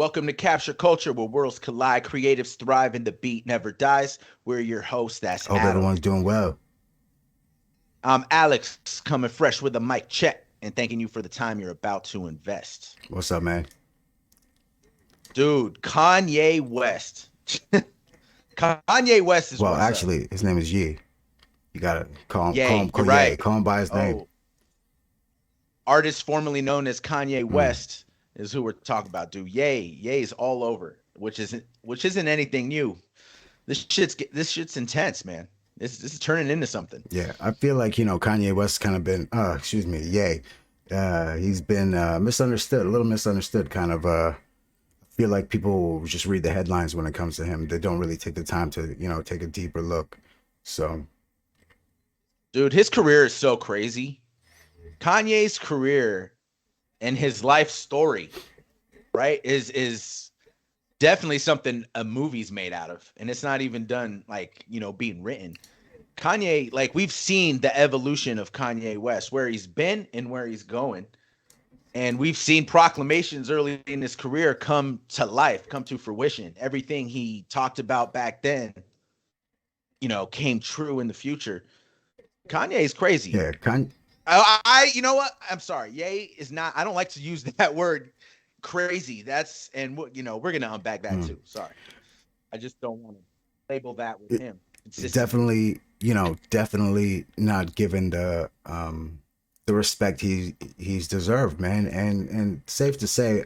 Welcome to Capture Culture, where worlds collide, creatives thrive, and the beat never dies. We're your host, that's Hope Adam. everyone's doing well. I'm Alex, coming fresh with a mic check, and thanking you for the time you're about to invest. What's up, man? Dude, Kanye West. Kanye West is Well, what's up. actually, his name is Ye. You gotta Yay, you're yeah, right. call him by his name. Oh, artist formerly known as Kanye Mm. West is who we're talking about, dude. Yay's all over, which isn't anything new. This shit's intense, man. This is turning into something. Yeah, I feel like Kanye West kind of been, excuse me, Ye. He's been misunderstood, a little misunderstood. Kind of, feel like people just read the headlines when it comes to him. They don't really take the time to, take a deeper look. So, Dude, his career is so crazy. Kanye's career and his life story, right, is definitely something a movie's made out of. And it's not even done like, being written. Kanye, like we've seen the evolution of Kanye West, where he's been and where he's going. And we've seen proclamations early in his career come to life, come to fruition. Everything he talked about back then, came true in the future. Kanye is crazy. yeah, Kanye. You know what? I'm sorry. Ye is not. I don't like to use that word, crazy. That's and we're gonna unpack that Mm. too. Sorry, I just don't want to label that with him consistently. Definitely, definitely not given the respect he's deserved, man. And safe to say,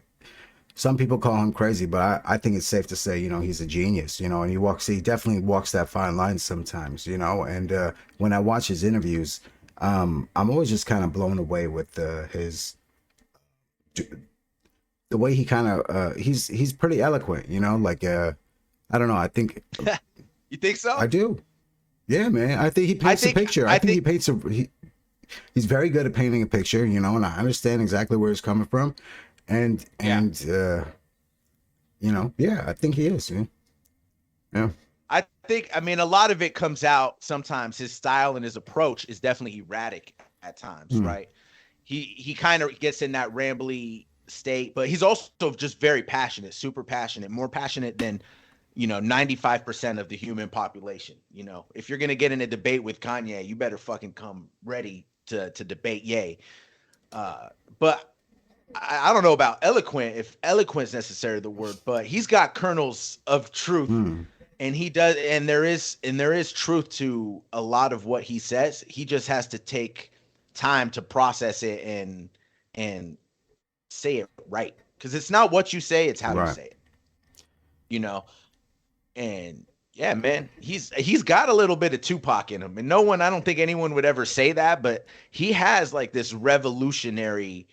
some people call him crazy, but I think it's safe to say, he's a genius, and he definitely walks that fine line sometimes, and when I watch his interviews, I'm always just kind of blown away with his the way he kind of he's pretty eloquent, like I don't know, I think You think so? I do. Yeah, man. I think he I paints a think. picture. I I think think. he's very good at painting a picture, and I understand exactly where he's coming from. And Yeah. and yeah, I think he is. Yeah. Yeah. I think. I mean, a lot of it comes out sometimes. His style and his approach is definitely erratic at times, Hmm. right? He kind of gets in that rambly state, but he's also just very passionate, super passionate, more passionate than 95% of the human population. If you're gonna get in a debate with Kanye, you better fucking come ready to debate Ye. Uh, but I don't know about eloquent, if eloquent's necessarily the word, but he's got kernels of truth, Hmm. and he does, and there is truth to a lot of what he says. He just has to take time to process it and say it right, because it's not what you say, it's how you Right. say it. You know, and yeah, man, he's got a little bit of Tupac in him, and no one, I don't think anyone would ever say that, but he has like this revolutionary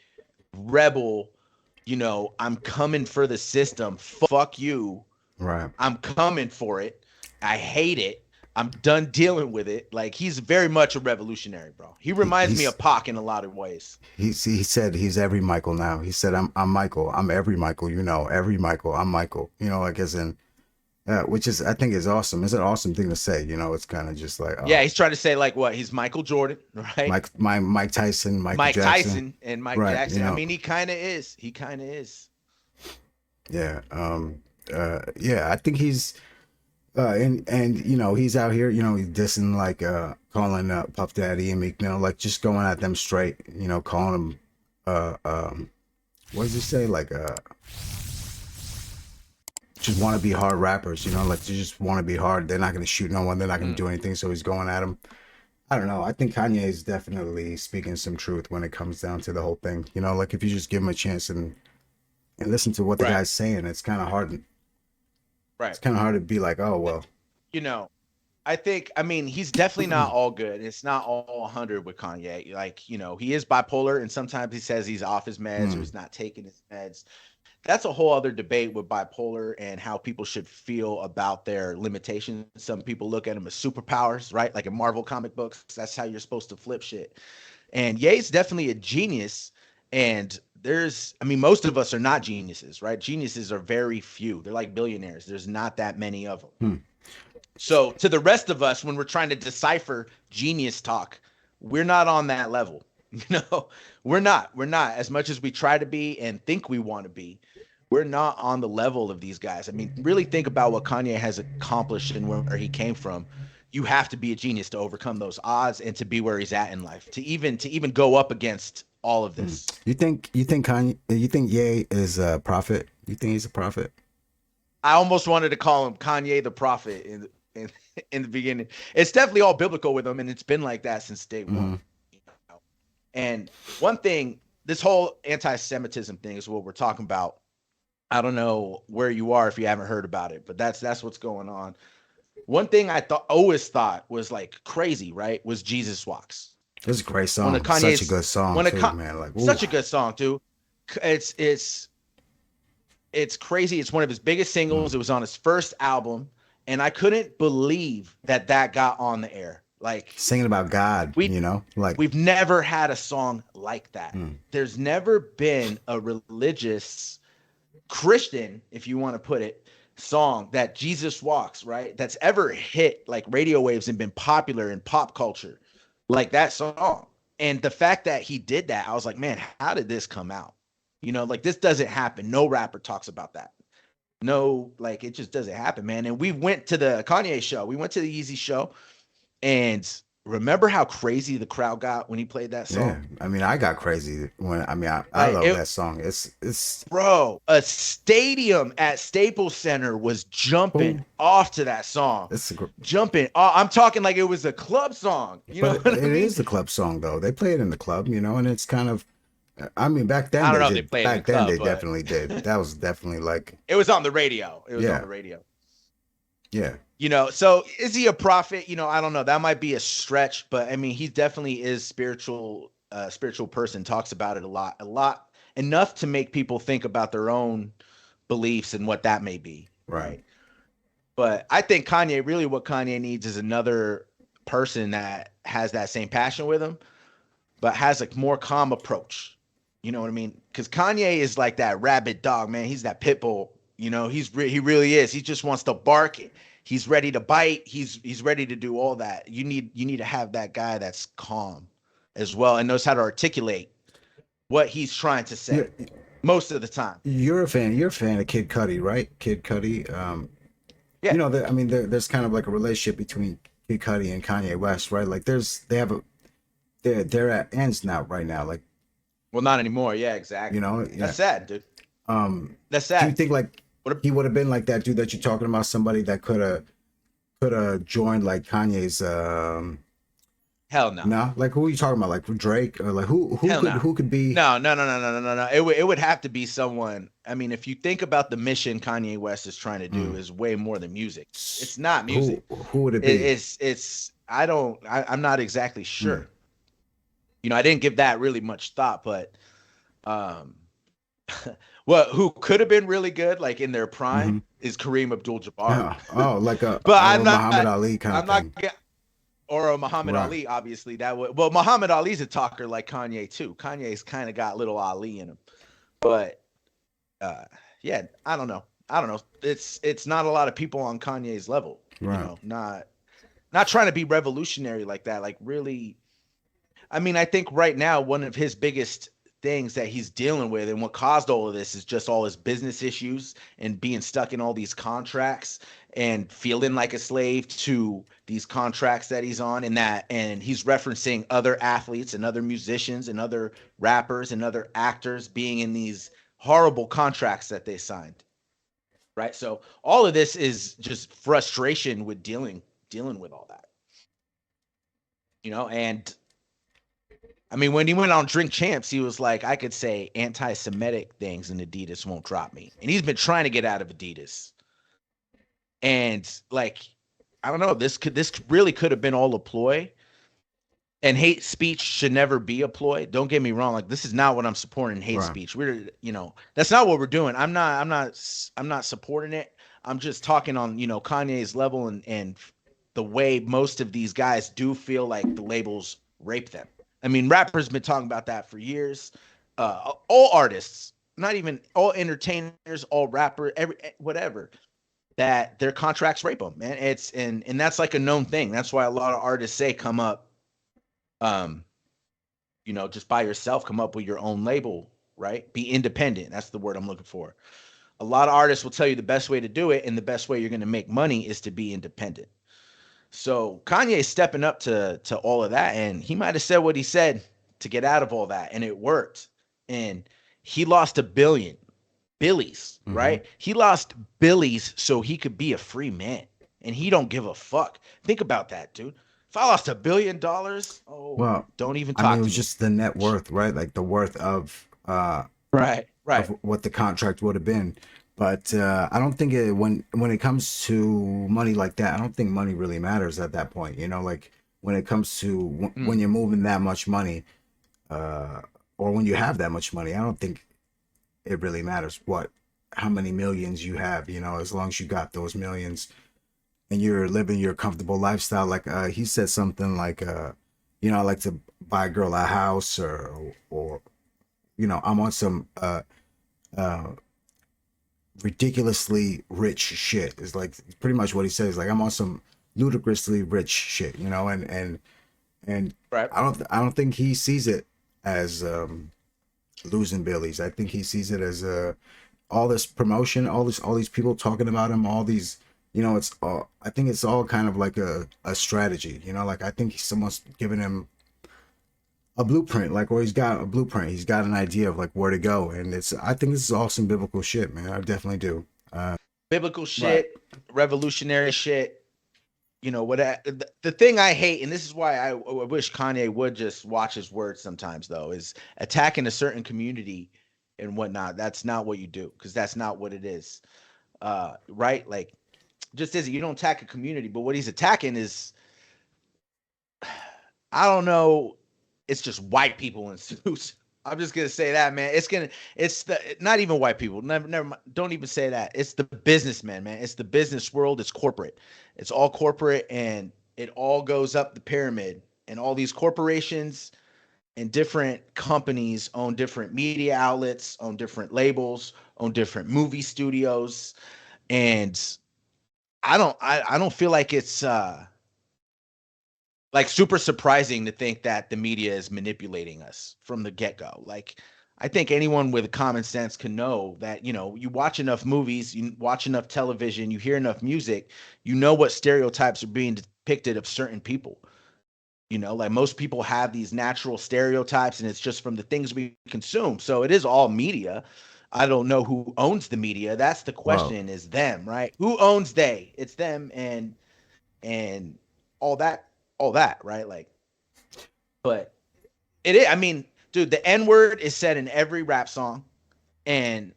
rebel. I'm coming for the system. Fuck you. Right. I'm coming for it. I hate it. I'm done dealing with it. Like he's very much a revolutionary, bro. He He, reminds me he's of Pac in a lot of ways. he said he's every Michael now. He said I'm Michael. I'm every Michael. Every Michael. I'm Michael. Like as in. Which is, I think, is awesome. It's an awesome thing to say. It's kind of just like, Yeah, oh, he's trying to say like what? He's Michael Jordan, right? Mike Tyson, Michael Mike Jackson, Tyson and Mike right? Jackson. I mean, he kind of is. He kind of is. Yeah, yeah. I think he's, and he's out here, he's dissing like, calling Puff Daddy and Meek Mill, like just going at them straight, calling them, what does he say, like, just want to be hard rappers, like they just want to be hard. They're not going to shoot no one. They're not going to Mm, do anything. So he's going at them. I don't know. I think Kanye is definitely speaking some truth when it comes down to the whole thing. Like if you just give him a chance and listen to what the right, guy's saying, it's kind of hard. right. It's kind of hard to be like, oh Eh, well. You know, I think, I mean, he's definitely not all good. It's not all 100 with Kanye. Like, he is bipolar, and sometimes he says he's off his meds or Hmm. he's not taking his meds. That's a whole other debate with bipolar and how people should feel about their limitations. Some people look at them as superpowers, right? Like in Marvel comic books, that's how you're supposed to flip shit. And Ye's definitely a genius. And I mean, most of us are not geniuses, right? Geniuses are very few. They're like billionaires. There's not that many of them. Hmm. So to the rest of us, when we're trying to decipher genius talk, we're not on that level. You know, we're not. We're not as much as we try to be and think we want to be. we're not on the level of these guys. I mean, really think about what Kanye has accomplished and where he came from. You have to be a genius to overcome those odds and to be where he's at in life, to even go up against all of Mm. this. You think Kanye, you think Ye is a prophet? You think he's a prophet? I almost wanted to call him Kanye the prophet in in the beginning. It's definitely all biblical with him, and it's been like that since day one. Mm-hmm. You know? And one thing, this whole anti-Semitism thing is what we're talking about. I don't know where you are if you haven't heard about it, but that's what's going on. One thing I thought always thought was like crazy, right? Was Jesus Walks. It's a great One of song. Such a Kanye's good song one of too, Ka- man. Like, ooh, such a good song, too. It's crazy. It's one of his biggest mm. singles. It was on his first album, and I couldn't believe that that got on the air. Like Singing about God, we you know, like, we've never had a song like that. mm. There's never been a religious Christian, if you want to put it, song that Jesus Walks, right? That's ever hit like radio waves and been popular in pop culture, like that song. And the fact that he did that, I was like, man, how did this come out? Like this doesn't happen. No rapper talks about that. No, like it just doesn't happen, man. And we went to the Kanye show. We went to the Yeezy show, and remember how crazy the crowd got when he played that Yeah. song? I mean, I got crazy when I Like love it, that song. It's bro, a stadium at Staples Center was cool. jumping off to that song. It's a, Jumping. I'm talking like it was a club song. You but know it what I mean? is the club song though. They play it in the club, you know, and it's kind of. I mean, back then I don't they know if they did. played in the Back then club, they but definitely did. That was definitely like, it was on the radio. It was on yeah, the radio. yeah, So is he a prophet? I don't know. That might be a stretch, but I mean, he definitely is spiritual, spiritual person, talks about it a lot, enough to make people think about their own beliefs and what that may be, right, right? But I think really what Kanye needs is another person that has that same passion with him, but has a more calm approach. You know what I mean? Because Kanye is like that rabid dog, man. He's that pit bull. He really is. He just wants to bark it. He's ready to bite. He's ready to do all that. You need to have that guy that's calm as well and knows how to articulate what he's trying to you're say most of the time. you're a fan. You're a fan of Kid Cudi, right? Kid Cudi. Yeah. I mean, there's kind of like a relationship between Kid Cudi and Kanye West, right? Like, they're at ends now, right now. Like, Well, not anymore. Yeah, you exactly. know, That's yeah. sad, dude. That's Do you sad. think like What a, he would have been like that dude that you're talking about? Somebody that could have joined like Kanye's. hell no. No, like who are you talking about? Like Drake or like who Hell could no. who could be? No, no, no, no, no, no, no, no. It would have to be someone. I mean, if you think about the mission Kanye West is trying to do Mm, is way more than music. It's not music. who would it It, be? it's I don't I'm not exactly Mm, sure. I didn't give that really much thought, but um well, who could have been really good like in their hmm. prime is Kareem Abdul-Jabbar. Yeah. Oh, like a But or a Muhammad Ali kind I'm of not thing. or a Muhammad Right. Ali, obviously that would. Well, Muhammad Ali's a talker like Kanye too. Kanye's kind of got little Ali in him, but uh, yeah, I don't know. It's not a lot of people on Kanye's level. Right. Not trying to be revolutionary like that. Like really, I mean, I think right now one of his biggest things that he's dealing with and what caused all of this is just all his business issues and being stuck in all these contracts and feeling like a slave to these contracts that he's on and he's referencing other athletes and other musicians and other rappers and other actors being in these horrible contracts that they signed, right? So all of this is just frustration with dealing with all that, and I mean, when he went on Drink Champs, he was like, I could say anti-Semitic things and Adidas won't drop me. And he's been trying to get out of Adidas. And like, I don't know, this really could have been all a ploy. And hate speech should never be a ploy. Don't get me wrong. Like, this is not what I'm supporting, hate Right. speech. That's not what we're doing. I'm not supporting it. I'm just talking on, Kanye's level and the way most of these guys do feel like the labels rape them. I mean, rappers been talking about that for years. All artists, not even all entertainers, all rapper, whatever, that their contracts rape them, man. And that's like a known thing. That's why a lot of artists say come up, um, just by yourself, come up with your own label, right? Be independent. That's the word I'm looking for. A lot of artists will tell you the best way to do it and the best way you're going to make money is to be independent. So Kanye's stepping up to all of that, and he might have said what he said to get out of all that, and it worked. And he lost a billion billies, Hmm. right? He lost billies so he could be a free man, and he don't give a fuck. Think about that, dude. If I lost $1 billion, oh, Well, don't even I mean, talk it to was me. just the net worth, right? Like the worth Right, right. of what the contract would have been. But I don't think it when it comes to money like that, I don't think money really matters at that point. You know, like when it comes to when Mm. you're moving that much money, uh, or when you have that much money, I don't think it really matters what how many millions you have. You know, as long as you got those millions and you're living your comfortable lifestyle. Like he said something like, you know, I like to buy a girl a house or you know, I'm on some uh ridiculously rich shit. It's like pretty much what he says. Like I'm on some ludicrously rich shit, you know, and Right. I don't think he sees it as losing billies. I think he sees it as all this promotion, all these people talking about him, all these, you know, it's all. I think it's all kind of like a strategy, you know. Like I think someone's giving him a blueprint, like, or he's got a blueprint. He's got an idea of like where to go, and it's. I think this is all some biblical shit, man. I definitely do. Biblical Right. shit, revolutionary shit. You know what? The thing I hate, and this is why I wish Kanye would just watch his words sometimes, though, is attacking a certain community and whatnot. That's not what you do, because that's not what it is. Right? Like, just is you don't attack a community, but what he's attacking is, I don't know, it's just white people in suits. I'm just gonna say that, man. It's the not even white people. Never mind. Don't even say that. It's the businessmen, man. It's the business world. It's corporate. It's all corporate, and it all goes up the pyramid. And all these corporations and different companies own different media outlets, own different labels, own different movie studios, and I don't feel like it's like super surprising to think that the media is manipulating us from the get-go. Like, I think anyone with common sense can know that, you know, you watch enough movies, you watch enough television, you hear enough music, you know what stereotypes are being depicted of certain people. You know, like most people have these natural stereotypes, and it's just from the things we consume. So it is all media. I don't know who owns the media. That's the Well, question, is them, right? Who owns they? It's them, and all that, all that, right? Like, but it is. I mean, dude, the N word is said in every rap song, and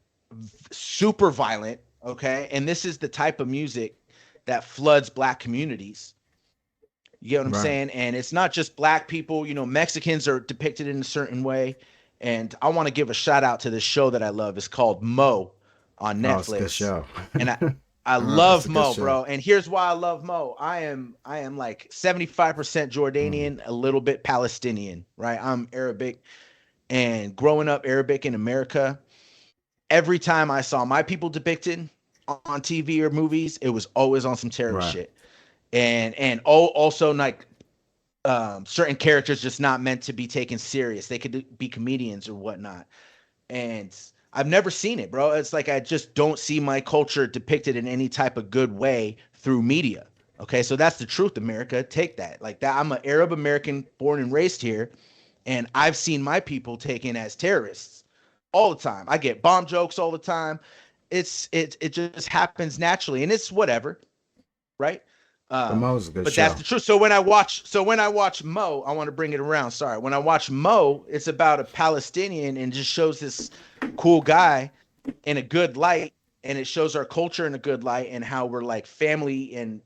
super violent. Okay, and this is the type of music that floods black communities. You get what I'm right. saying? And it's not just black people. You know, Mexicans are depicted in a certain way. And I want to give a shout out to this show that I love. It's called Mo on Oh, it's a good Netflix, show. and I It's love a good Mo, show. bro. And here's why I love Mo. I am like 75% Mm. Jordanian, a little bit Palestinian, right? I'm Arabic, and growing up Arabic in America, every time I saw my people depicted on TV or movies, it was always on some terrorist Right. shit. And also like certain characters just not meant to be taken serious. They could be comedians or whatnot. And I've never seen it, bro. It's like I just don't see my culture depicted in any type of good way through media. Okay, so that's the truth, America. Take that. Like that, I'm an Arab American born and raised here, and I've seen my people taken as terrorists all the time. I get bomb jokes all the time. It just happens naturally, and it's whatever, right? But Mo's a good But that's show. the truth. So when I watch Mo, I want to bring it around. Sorry, when I watch Mo, it's about a Palestinian and just shows this cool guy in a good light, and it shows our culture in a good light and how we're like family and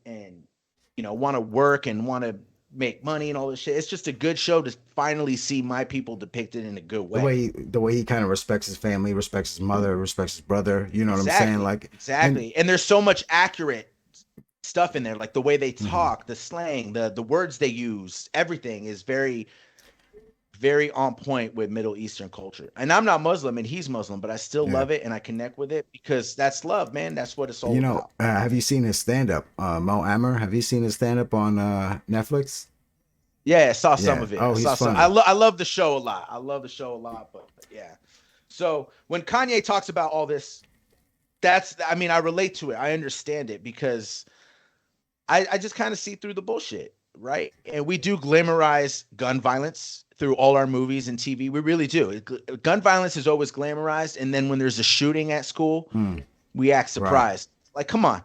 you know want to work and want to make money and all this shit. It's just a good show to finally see my people depicted in a good way. The way he kind of respects his family, respects his mother, respects his brother. You know what I'm saying? Exactly, Like, and exactly. And there's so much accurate stuff in there, like the way they mhm. talk, the slang, the words they use, everything is very very on point with Middle Eastern culture. And I'm not Muslim and he's Muslim, but I still Yeah. love it and I connect with it because that's love, man. That's what it's all You know, about. have you seen his stand up, Mo Amer? Have you seen his stand up on Netflix? Yeah, I saw some Yeah. of it. Oh, I he's saw some. funny. I love the show a lot. I love the show a lot, but yeah. So when Kanye talks about all this that's, I mean, I relate to it. I understand it because I just kind of see through the bullshit, right? And we do glamorize gun violence through all our movies and TV. We really do. Gun violence is always glamorized, and then when there's a shooting at school, Mm, we act right. surprised. Like, come on,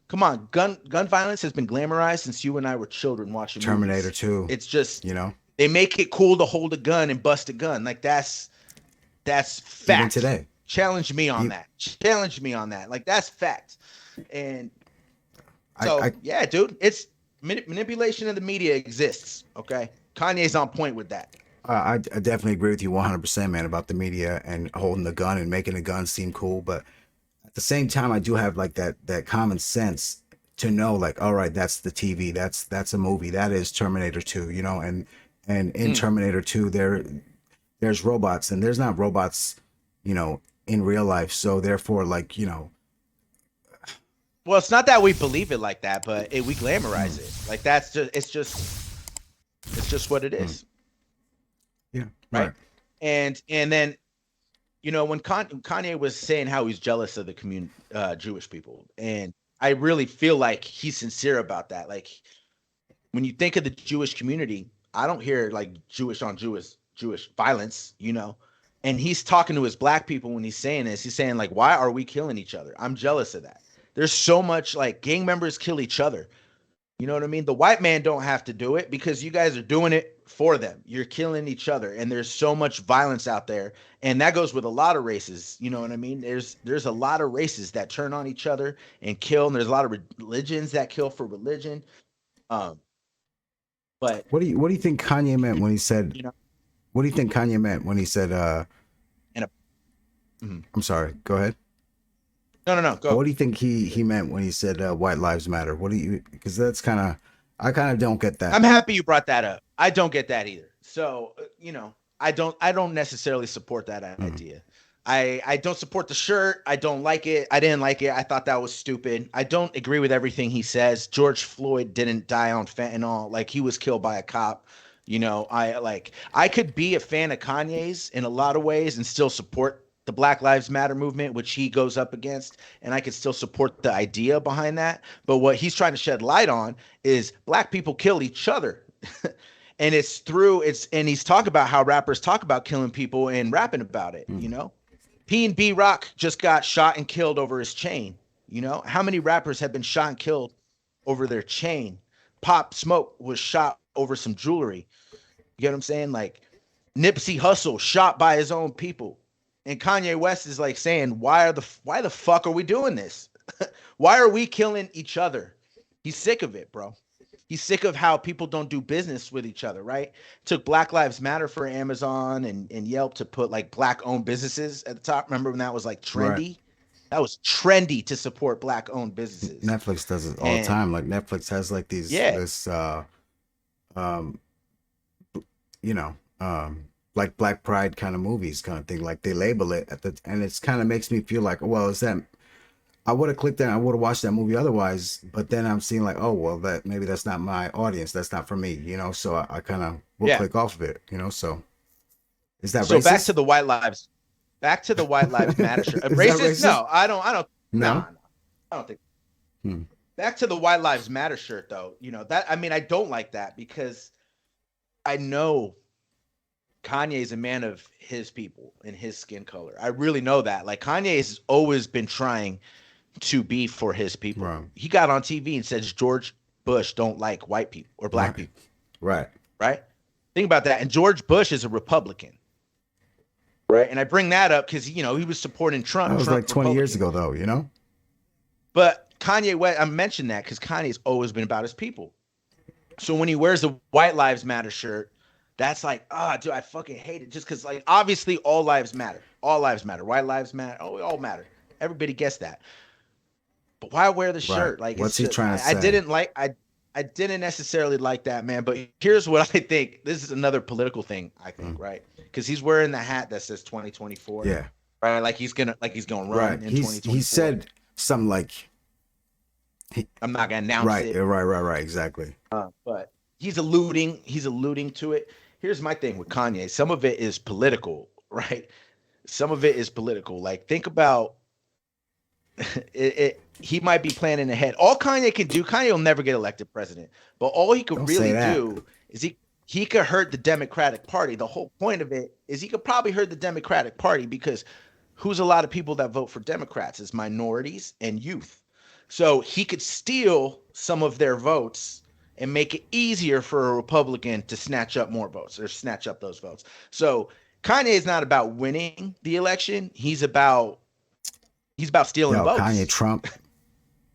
come on. Gun violence has been glamorized since you and I were children watching Terminator movies. 2, It's just you know, they make it cool to hold a gun and bust a gun. Like that's even fact. today. Challenge me on You, that. Challenge me on that. Like that's fact. And I so yeah, dude, it's manipulation of the media exists. Okay, Kanye's on point with that. I definitely agree with you 100%, man, about the media and holding the gun and making the gun seem cool. But at the same time, I do have like that common sense to know, like, all right, that's the TV, that's a movie, that is Terminator 2, you know, and in Mm. Terminator 2, there's robots, and there's not robots, you know, in real life. So therefore, like, you know, Well, it's not that we believe it like that, but we glamorize mm, it. Like that's just it's just what it mm, is, yeah, right? right, And then when Kanye was saying how he's jealous of the Jewish people, and I really feel like he's sincere about that. Like when you think of the Jewish community, I don't hear like Jewish on Jewish violence, And he's talking to his black people when he's saying this. He's saying like, "Why are we killing each other? I'm jealous of that." There's so much like gang members kill each other. You know what I mean? The white man don't have to do it because you guys are doing it for them. You're killing each other, and there's so much violence out there, and that goes with a lot of races. You know what I mean? There's a lot of races that turn on each other and kill, and there's a lot of religions that kill for religion. Um, but what do you think Kanye meant when he said, you know, what do you think Kanye meant when he said, and a, mhm. I'm sorry, go ahead. No, no, no, What go. do you think he meant when he said white lives matter? What do you, because that's kind of, I kind of don't get that. I'm happy you brought that up. I don't get that either. So, I don't necessarily support that Mm, idea. I don't support the shirt. I don't like it. I didn't like it. I thought that was stupid. I don't agree with everything he says. George Floyd didn't die on fentanyl. Like he was killed by a cop. I could be a fan of Kanye's in a lot of ways and still support the Black Lives Matter movement, which he goes up against, and I could still support the idea behind that. But what he's trying to shed light on is black people kill each other. And and he's talking about how rappers talk about killing people and rapping about it, mm, P and B Rock just got shot and killed over his chain. How many rappers have been shot and killed over their chain? Pop Smoke was shot over some jewelry. You get what I'm saying? Like Nipsey Hussle shot by his own people. And Kanye West is like saying, why the fuck are we doing this? Why are we killing each other? He's sick of it, bro. He's sick of how people don't do business with each other, right? Took Black Lives Matter for Amazon and Yelp to put like black owned businesses at the top. Remember when that was like right. trendy? That was trendy to support black owned businesses. Netflix does it all the And time. Like Netflix has like yeah, this, um, you know, like Black Pride kind of movies kind of thing. Like they label it and it's kind of makes me feel like, well, is that, I would have clicked that, I would have watched that movie otherwise, but then I'm seeing like, oh, well, that maybe that's not my audience. That's not for me, you know? So I kind of will yeah. click off of it, you know? So is that So racist? back to the white lives matter shirt. Is that Racist? racist? No, I don't, no, No? no, I don't think. Hmm. Back to the white lives matter shirt though. That, I mean, I don't like that because I know Kanye is a man of his people and his skin color. I really know that. Like Kanye has always been trying to be for his people. Right. He got on TV and says George Bush don't like white people or black Right. people, Right. right? Think about that. And George Bush is a Republican, right? And I bring that up because he was supporting That Trump, was like Trump 20 years Republicans. ago though, you know? But Kanye West, I mentioned that because Kanye's always been about his people. So when he wears the White Lives Matter shirt, that's like, dude, I fucking hate it. Just because, like, obviously, all lives matter. All lives matter. White lives matter. Oh, we all matter. Everybody gets that. But why wear the Right. shirt? Like, What's it's he just, trying to I say? didn't like, I didn't necessarily like that, man. But here's what I think. This is another political thing, I think, Mm. right? Because he's wearing the hat that says 2024, Yeah. right? Like he's gonna run Right. in He 2024. said something like, he, I'm not gonna announce right, it, right, exactly. but he's alluding to it. Here's my thing with Kanye. Some of it is political, right? Some of it is political. Like think about He might be planning ahead. All Kanye can do, Kanye will never get elected president, but all he could Don't say really that. do is he could hurt the Democratic Party. The whole point of it is he could probably hurt the Democratic Party because who's a lot of people that vote for Democrats is minorities and youth. So he could steal some of their votes and make it easier for a Republican to snatch up more votes or snatch up those votes. So Kanye is not about winning the election. He's about stealing Yo, Kanye, votes. Trump,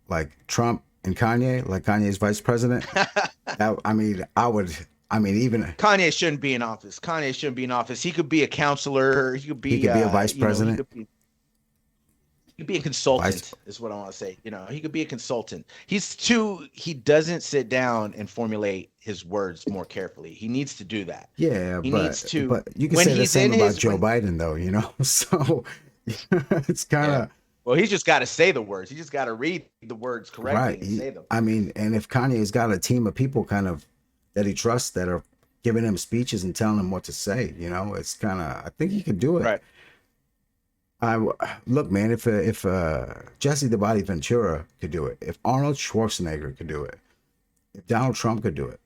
like Trump and Kanye, like Kanye's vice president. I mean, I would. I mean, even Kanye shouldn't be in office. Kanye shouldn't be in office. He could be a counselor. He could he be, could be a vice he president. could be a Vice, consultant. Is what I want to say. He could be a consultant. He doesn't sit down and formulate his words more carefully. He needs to do that. yeah, He needs to but you can when say the he's same in about his Joe when Biden, though. So it's kind yeah. of Well, he's just got to say the words. He just got to read the words correctly right. and say them. I mean, and if Kanye's got a team of people kind of that he trusts that are giving him speeches and telling him what to say, it's kind of. I think he could do it. Right. I look, man. If Jesse the Body Ventura could do it, if Arnold Schwarzenegger could do it, if Donald Trump could do it,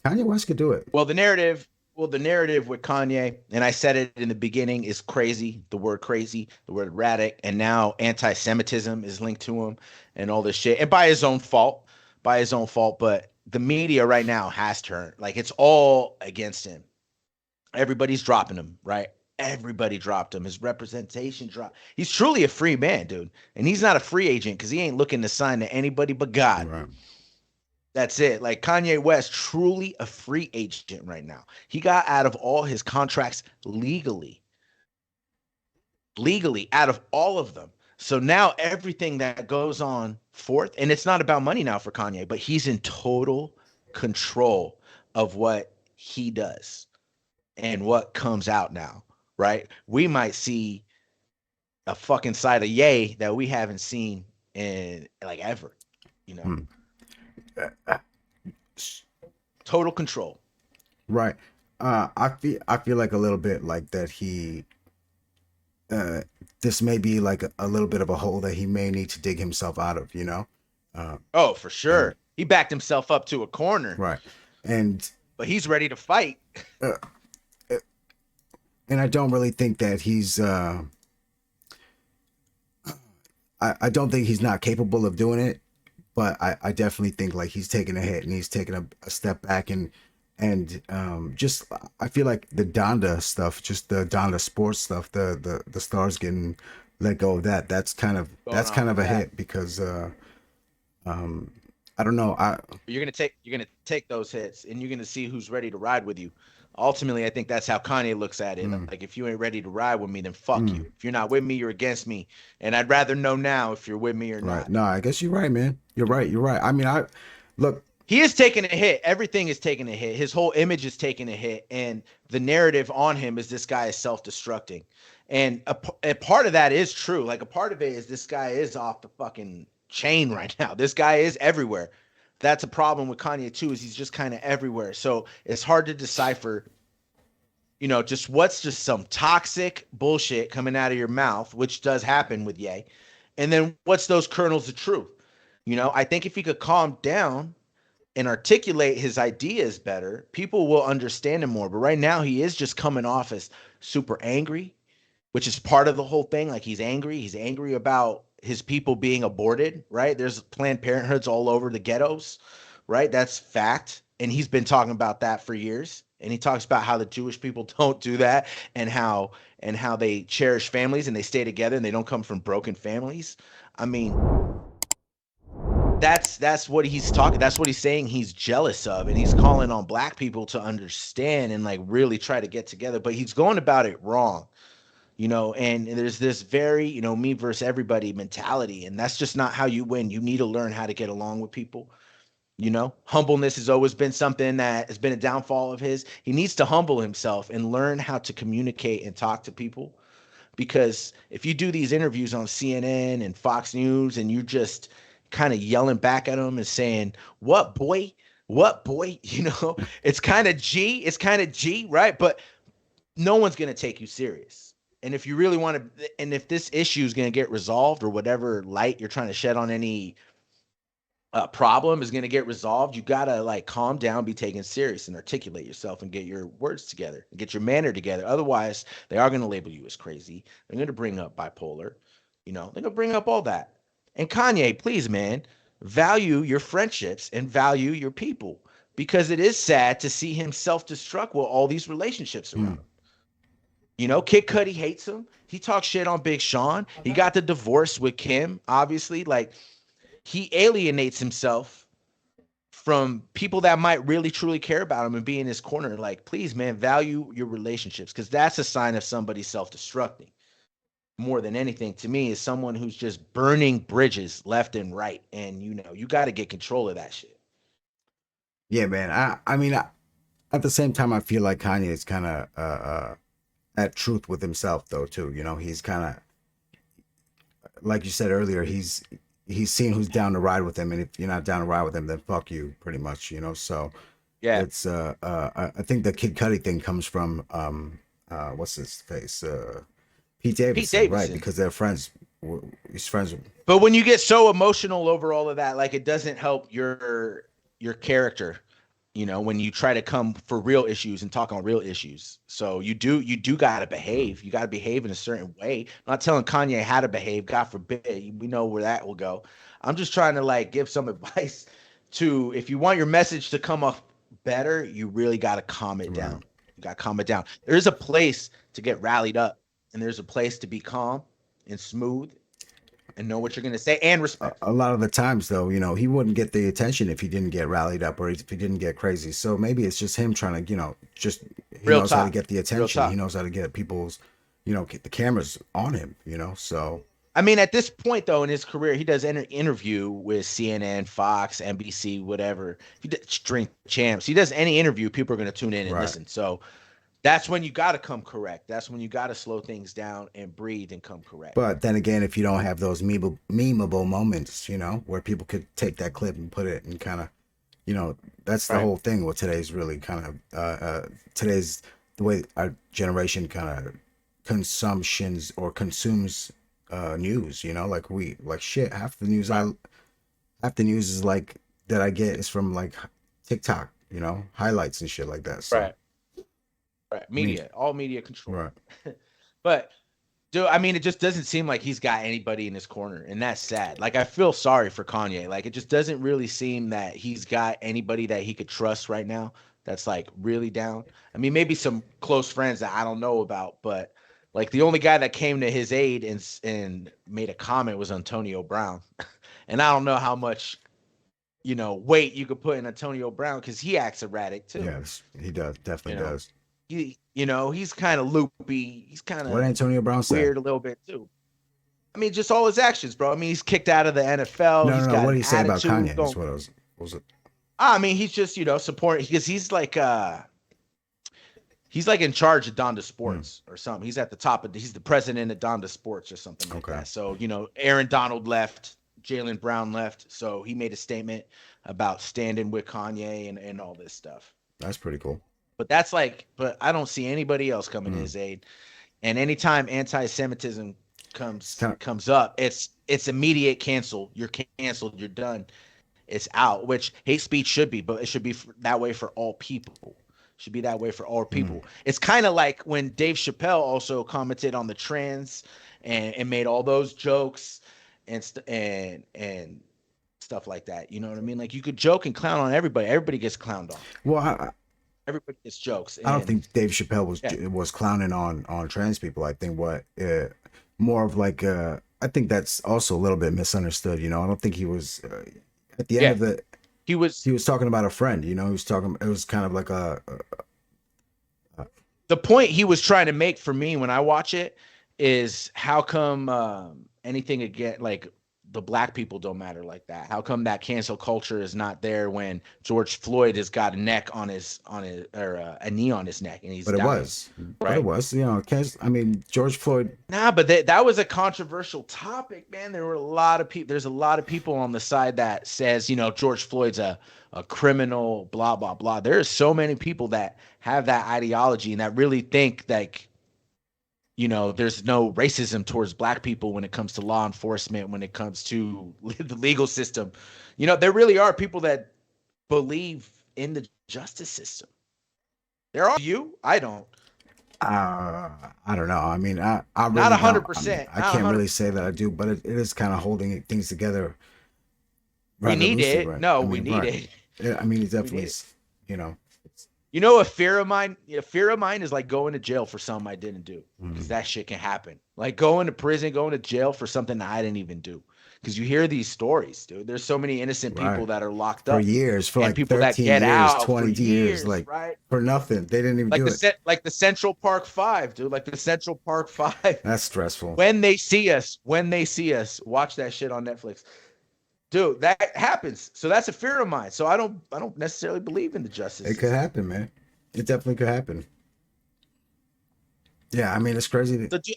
Kanye West could do it. Well, the narrative with Kanye, and I said it in the beginning, is crazy. The word crazy, the word erratic, and now anti-Semitism is linked to him and all this shit. And by his own fault, by his own fault. But the media right now has turned like it's all against him. Everybody's dropping him, right? Everybody dropped him. His representation dropped. He's truly a free man, dude. And he's not a free agent because he ain't looking to sign to anybody but God. Right. That's it. Like Kanye West, truly a free agent right now. He got out of all his contracts legally out of all of them. So now everything that goes on forth, and it's not about money now for Kanye, but he's in total control of what he does and what comes out now, right? We might see a fucking side of Ye that we haven't seen in like ever, you know? Hmm. Total control. Right. I feel like a little bit like that he uh this may be like a little bit of a hole that he may need to dig himself out of. Uh Oh, for and sure. He backed himself up to a corner, right. And but he's ready to fight. uh, and I don't really think that he's I don't think he's not capable of doing it, but I definitely think like he's taking a hit and he's taking a step back and just I feel like the Donda stuff, just the Donda sports stuff, the stars getting let go of that. That's kind of Going that's off kind of of a that. hit because um I don't know. I But you're gonna take those hits and you're gonna see who's ready to ride with you. Ultimately, I think that's how Kanye looks at it. mm, Like if you ain't ready to ride with me, then fuck mm, you. If you're not with me, you're against me. And I'd rather know now if you're with me or right. not. No, I guess you're right, man. You're right. You're right. I mean, I look. He is taking a hit. Everything is taking a hit. His whole image is taking a hit, and the narrative on him is this guy is self-destructing. And a part of that is true. Like a part of it is this guy is off the fucking chain right now. This guy is everywhere. That's a problem with Kanye too. Is he's just kind of everywhere. So it's hard to decipher, just what's just some toxic bullshit coming out of your mouth, which does happen with Ye, and then what's those kernels of truth. I think if he could calm down and articulate his ideas better, people will understand him more. But right now, he is just coming off as super angry, which is part of the whole thing. Like he's angry. He's angry about his people being aborted, right? There's Planned Parenthoods all over the ghettos, right? That's fact. And he's been talking about that for years. And he talks about how the Jewish people don't do that and how they cherish families and they stay together and they don't come from broken families. I mean, that's what he's talking, that's what he's saying he's jealous of, and he's calling on black people to understand and like really try to get together, but he's going about it wrong. And there's this very me versus everybody mentality, and that's just not how you win. You need to learn how to get along with people. Humbleness has always been something that has been a downfall of his. He needs to humble himself and learn how to communicate and talk to people, because if you do these interviews on CNN and Fox News and you just kind of yelling back at them and saying, "What boy? What boy?" it's kind of G, right? But no one's going to take you serious. And if you really want to, and if this issue is going to get resolved, or whatever light you're trying to shed on any problem is going to get resolved, you got to like calm down, be taken serious, and articulate yourself and get your words together and get your manner together. Otherwise, they are going to label you as crazy. They're going to bring up bipolar, they're going to bring up all that. And Kanye, please, man, value your friendships and value your people, because it is sad to see him self-destruct with all these relationships around Mm. him. Kid Cudi hates him. He talks shit on Big Sean. He got the divorce with Kim, obviously. Like, he alienates himself from people that might really truly care about him and be in his corner. Like, please, man, value your relationships, because that's a sign of somebody self-destructing. More than anything, to me, is someone who's just burning bridges left and right. And you got to get control of that shit. Yeah, man. I mean, at the same time, I feel like Kanye is kind of at truth with himself, though, too. He's kind of, like you said earlier, he's seen who's down to ride with him, and if you're not down to ride with him, then fuck you, pretty much. So Yeah. it's I think the Kid Cudi thing comes from what's his face, Pete Pete Davidson, right? Davidson. Because they're friends. He's friends with. But when you get so emotional over all of that, like, it doesn't help your character, when you try to come for real issues and talk on real issues. So you do gotta behave. You gotta behave in a certain way. I'm not telling Kanye how to behave, God forbid. We know where that will go. I'm just trying to like give some advice to, if you want your message to come off better, you really gotta calm it Right. down. You gotta calm it down. There's a place to get rallied up, and there's a place to be calm and smooth and know what you're gonna say and A respectful. lot of the times, though, he wouldn't get the attention if he didn't get rallied up or if he didn't get crazy. So maybe it's just him trying to, just he Real knows how to talk. get the Real attention. He talk. knows how to get people's, get the cameras on him. So I mean, at this point, though, in his career, he does an interview with CNN, Fox, NBC, whatever. He does Drink Champs. He does any interview, people are going to tune in and right. listen. So that's when you got to come correct. That's when you got to slow things down and breathe and come correct. But then again, if you don't have those memeable moments, where people could take that clip and put it and kind of, that's the Right. whole thing with today's really kind of today's the way our generation kind of consumptions or consumes news. Like like shit. Right. Half the news is like that I get is from like TikTok. Highlights and shit like that. So Right. Right. I mean, Media, all media control. right. But dude, I mean, it just doesn't seem like he's got anybody in his corner, and that's sad. Like, I feel sorry for Kanye. Like, it just doesn't really seem that he's got anybody that he could trust right now that's like really down. I mean, maybe some close friends that I don't know about, but like the only guy that came to his aid and made a comment was Antonio Brown. And I don't know how much, weight you could put in Antonio Brown, because he acts erratic too. Yes, he does. You Definitely know, does. he's kind of loopy. He's kind What of Antonio Brown say? weird a little bit too. I mean, just all his actions, bro. I mean, he's kicked out of the NFL. No, He's no, no. got What did an he say about attitude. Kanye? That's Going, what I was. What was it? I mean, he's just supporting, because he's like in charge of Donda Hmm. Sports or something. He's at the top of he's the president of Donda Sports or something like Okay, that. So Aaron Donald left, Jalen Brown left, so he made a statement about standing with Kanye and all this stuff. that's pretty cool. But I don't see anybody else coming to Hmm. his aid. And anytime anti-Semitism It's comes kind of comes up, it's immediate cancel. You're canceled. You're done. It's out. Which hate speech should be, but it should be that way for all people. Should be that way for all mm, people. It's kind of like when Dave Chappelle also commented on the trans and made all those jokes and stuff like that. You know what I mean? Like, you could joke and clown on everybody. Everybody gets clowned on. well. Everybody gets jokes. I don't And think Dave Chappelle yeah, was clowning on trans people. I think what more of like I think that's also a little bit misunderstood. I don't think he was at the end yeah, of the he was. he was talking about a friend. He was talking. It was kind of like The point he was trying to make for me when I watch it is, how come anything again, like, the black people don't matter like that? How come that cancel culture is not there when George Floyd has got a neck on his or a knee on his neck and he's but it dying, was, but it right? was. I mean, George Floyd. Nah, but that was a controversial topic, man. There were a lot of people. There's a lot of people on the side that says, George Floyd's a criminal, blah blah blah. There are so many people that have that ideology and that really think like there's no racism towards black people when it comes to law enforcement, when it comes to the legal system. There really are people that believe in the justice system. There are you. I don't. I don't know. I mean, I Not really a hundred don't. I mean, percent. I Not a can't hundred really percent. say that I do, but it is kind of holding things together We rather need loosely, it. right? No, I we mean, need right. it. Yeah, I mean, it We definitely need it. is, you know, it's, A fear of mine. A fear of mine is like going to jail for something I didn't do, because mm, that shit can happen. Like going to prison, going to jail for something that I didn't even do. Because you hear these stories, dude. There's so many innocent right. people that are locked For up, years, for and like people that 13 get years, out for 20 years, years, like right? for nothing. They didn't even Like do the it. set, like the Central Park Five, dude. Like the Central Park Five. That's stressful. When they see us, watch that shit on Netflix. Dude, that happens. So that's a fear of mine. So I don't necessarily believe in the justice It could system. happen, man. It definitely could happen. Yeah, I mean, it's crazy. So do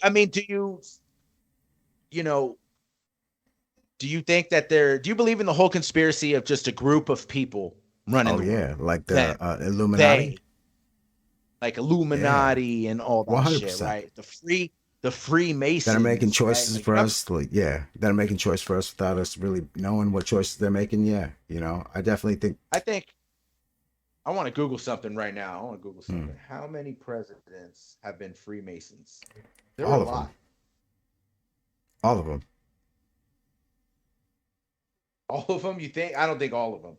you know, do you think that do you believe in the whole conspiracy of just a group of people running Oh the world? yeah, like the Them, Illuminati. they, like Yeah, Illuminati and all that shit, 100%. right? The That are making Freemasons, right? choices Like for us, like yeah, that are making choices for us without us really knowing what choices they're making. Yeah, I definitely think I think I want to Google something right now. I want to Google hmm, something. How many presidents have been Freemasons? There were a all of them, lot. all of them. All of them, you think? I don't think all of them.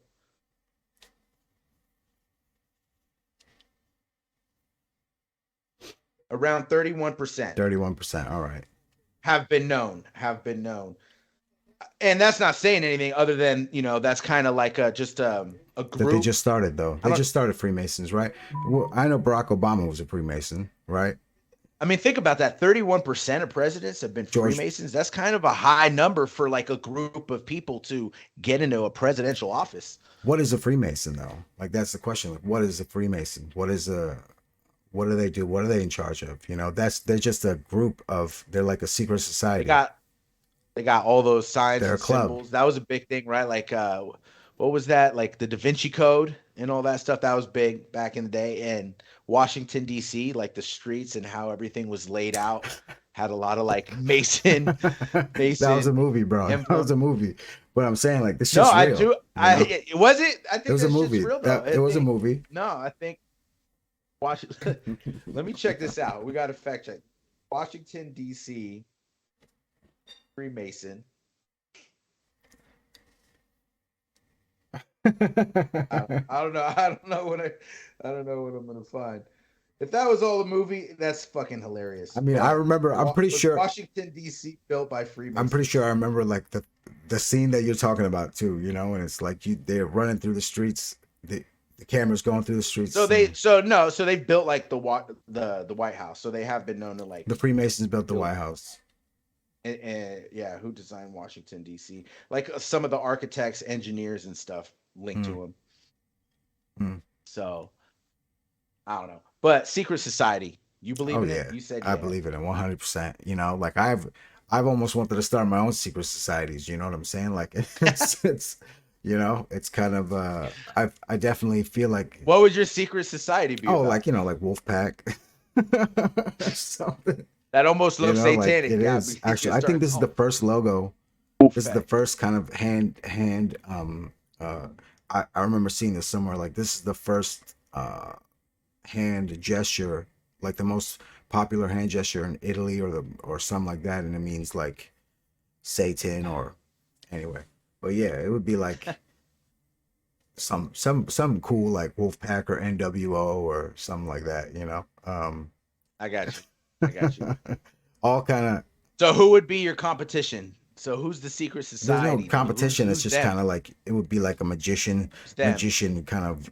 Around 31% 31%. All right, have been known. And that's not saying anything other than, that's kind of like just a that they group. just started though. I They don't just started Freemasons, right? Well, I know Barack Obama was a Freemason, right? I mean, think about that. 31% of presidents have been George, Freemasons. That's kind of a high number for like a group of people to get into a presidential office. what is a Freemason though? Like that's the question. Like, what is a Freemason? What do they do? What are they in charge of? They're just a group of. They're like a secret They society. got they got all those signs They're a and club. symbols. That was a big thing, right? Like what was that? Like the Da Vinci Code and all that stuff. That was big back in the day. And Washington D.C., like the streets and how everything was laid out, had a lot of like That was a Mason movie, bro. That was emblem. a movie. But I'm saying like this No, shit's I real. do. Was it? I It think was a that shit's movie. real though. That I it was a think movie. no, I think Washington. Let me check this out. We got to fact check. Washington D.C. Freemason. I don't know. I don't know what I don't know what I'm gonna find. If that was all a movie, that's fucking hilarious. I mean, I But remember. was Washington D.C. built by I'm pretty sure I Freemasons? remember like the scene that you're talking about too. And it's like they're running through the streets. The camera's going through the So streets, they and so no so they built like the White House. So they have been known to like the Freemasons built the build. White House. And yeah, who designed Washington D.C.? Like some of the architects, engineers, and stuff linked Hmm. to him. Hmm. So I don't know. But secret society, you believe Oh in it? yeah, You said I yeah. believe it in 100%. Like I've almost wanted to start my own secret societies. You know what I'm saying? Like it's kind of I definitely feel like What would your secret society be oh about? like like Wolfpack something. That almost looks Like satanic. it Yeah, is you actually. can I think start this is the calling first logo. This is the Wolfpack. first kind of hand uh I remember seeing this somewhere. Like this is the first hand gesture, like the most popular hand gesture in Italy or something like that, and it means like Satan or anyway. But yeah, it would be like some cool like Wolfpack or NWO or something like that. I got you. I got you. All kind of. So who would be your competition? So who's the secret There's no society, dude? Who's competition. It's who's just them? kind of like it would be like a Who's them? magician kind of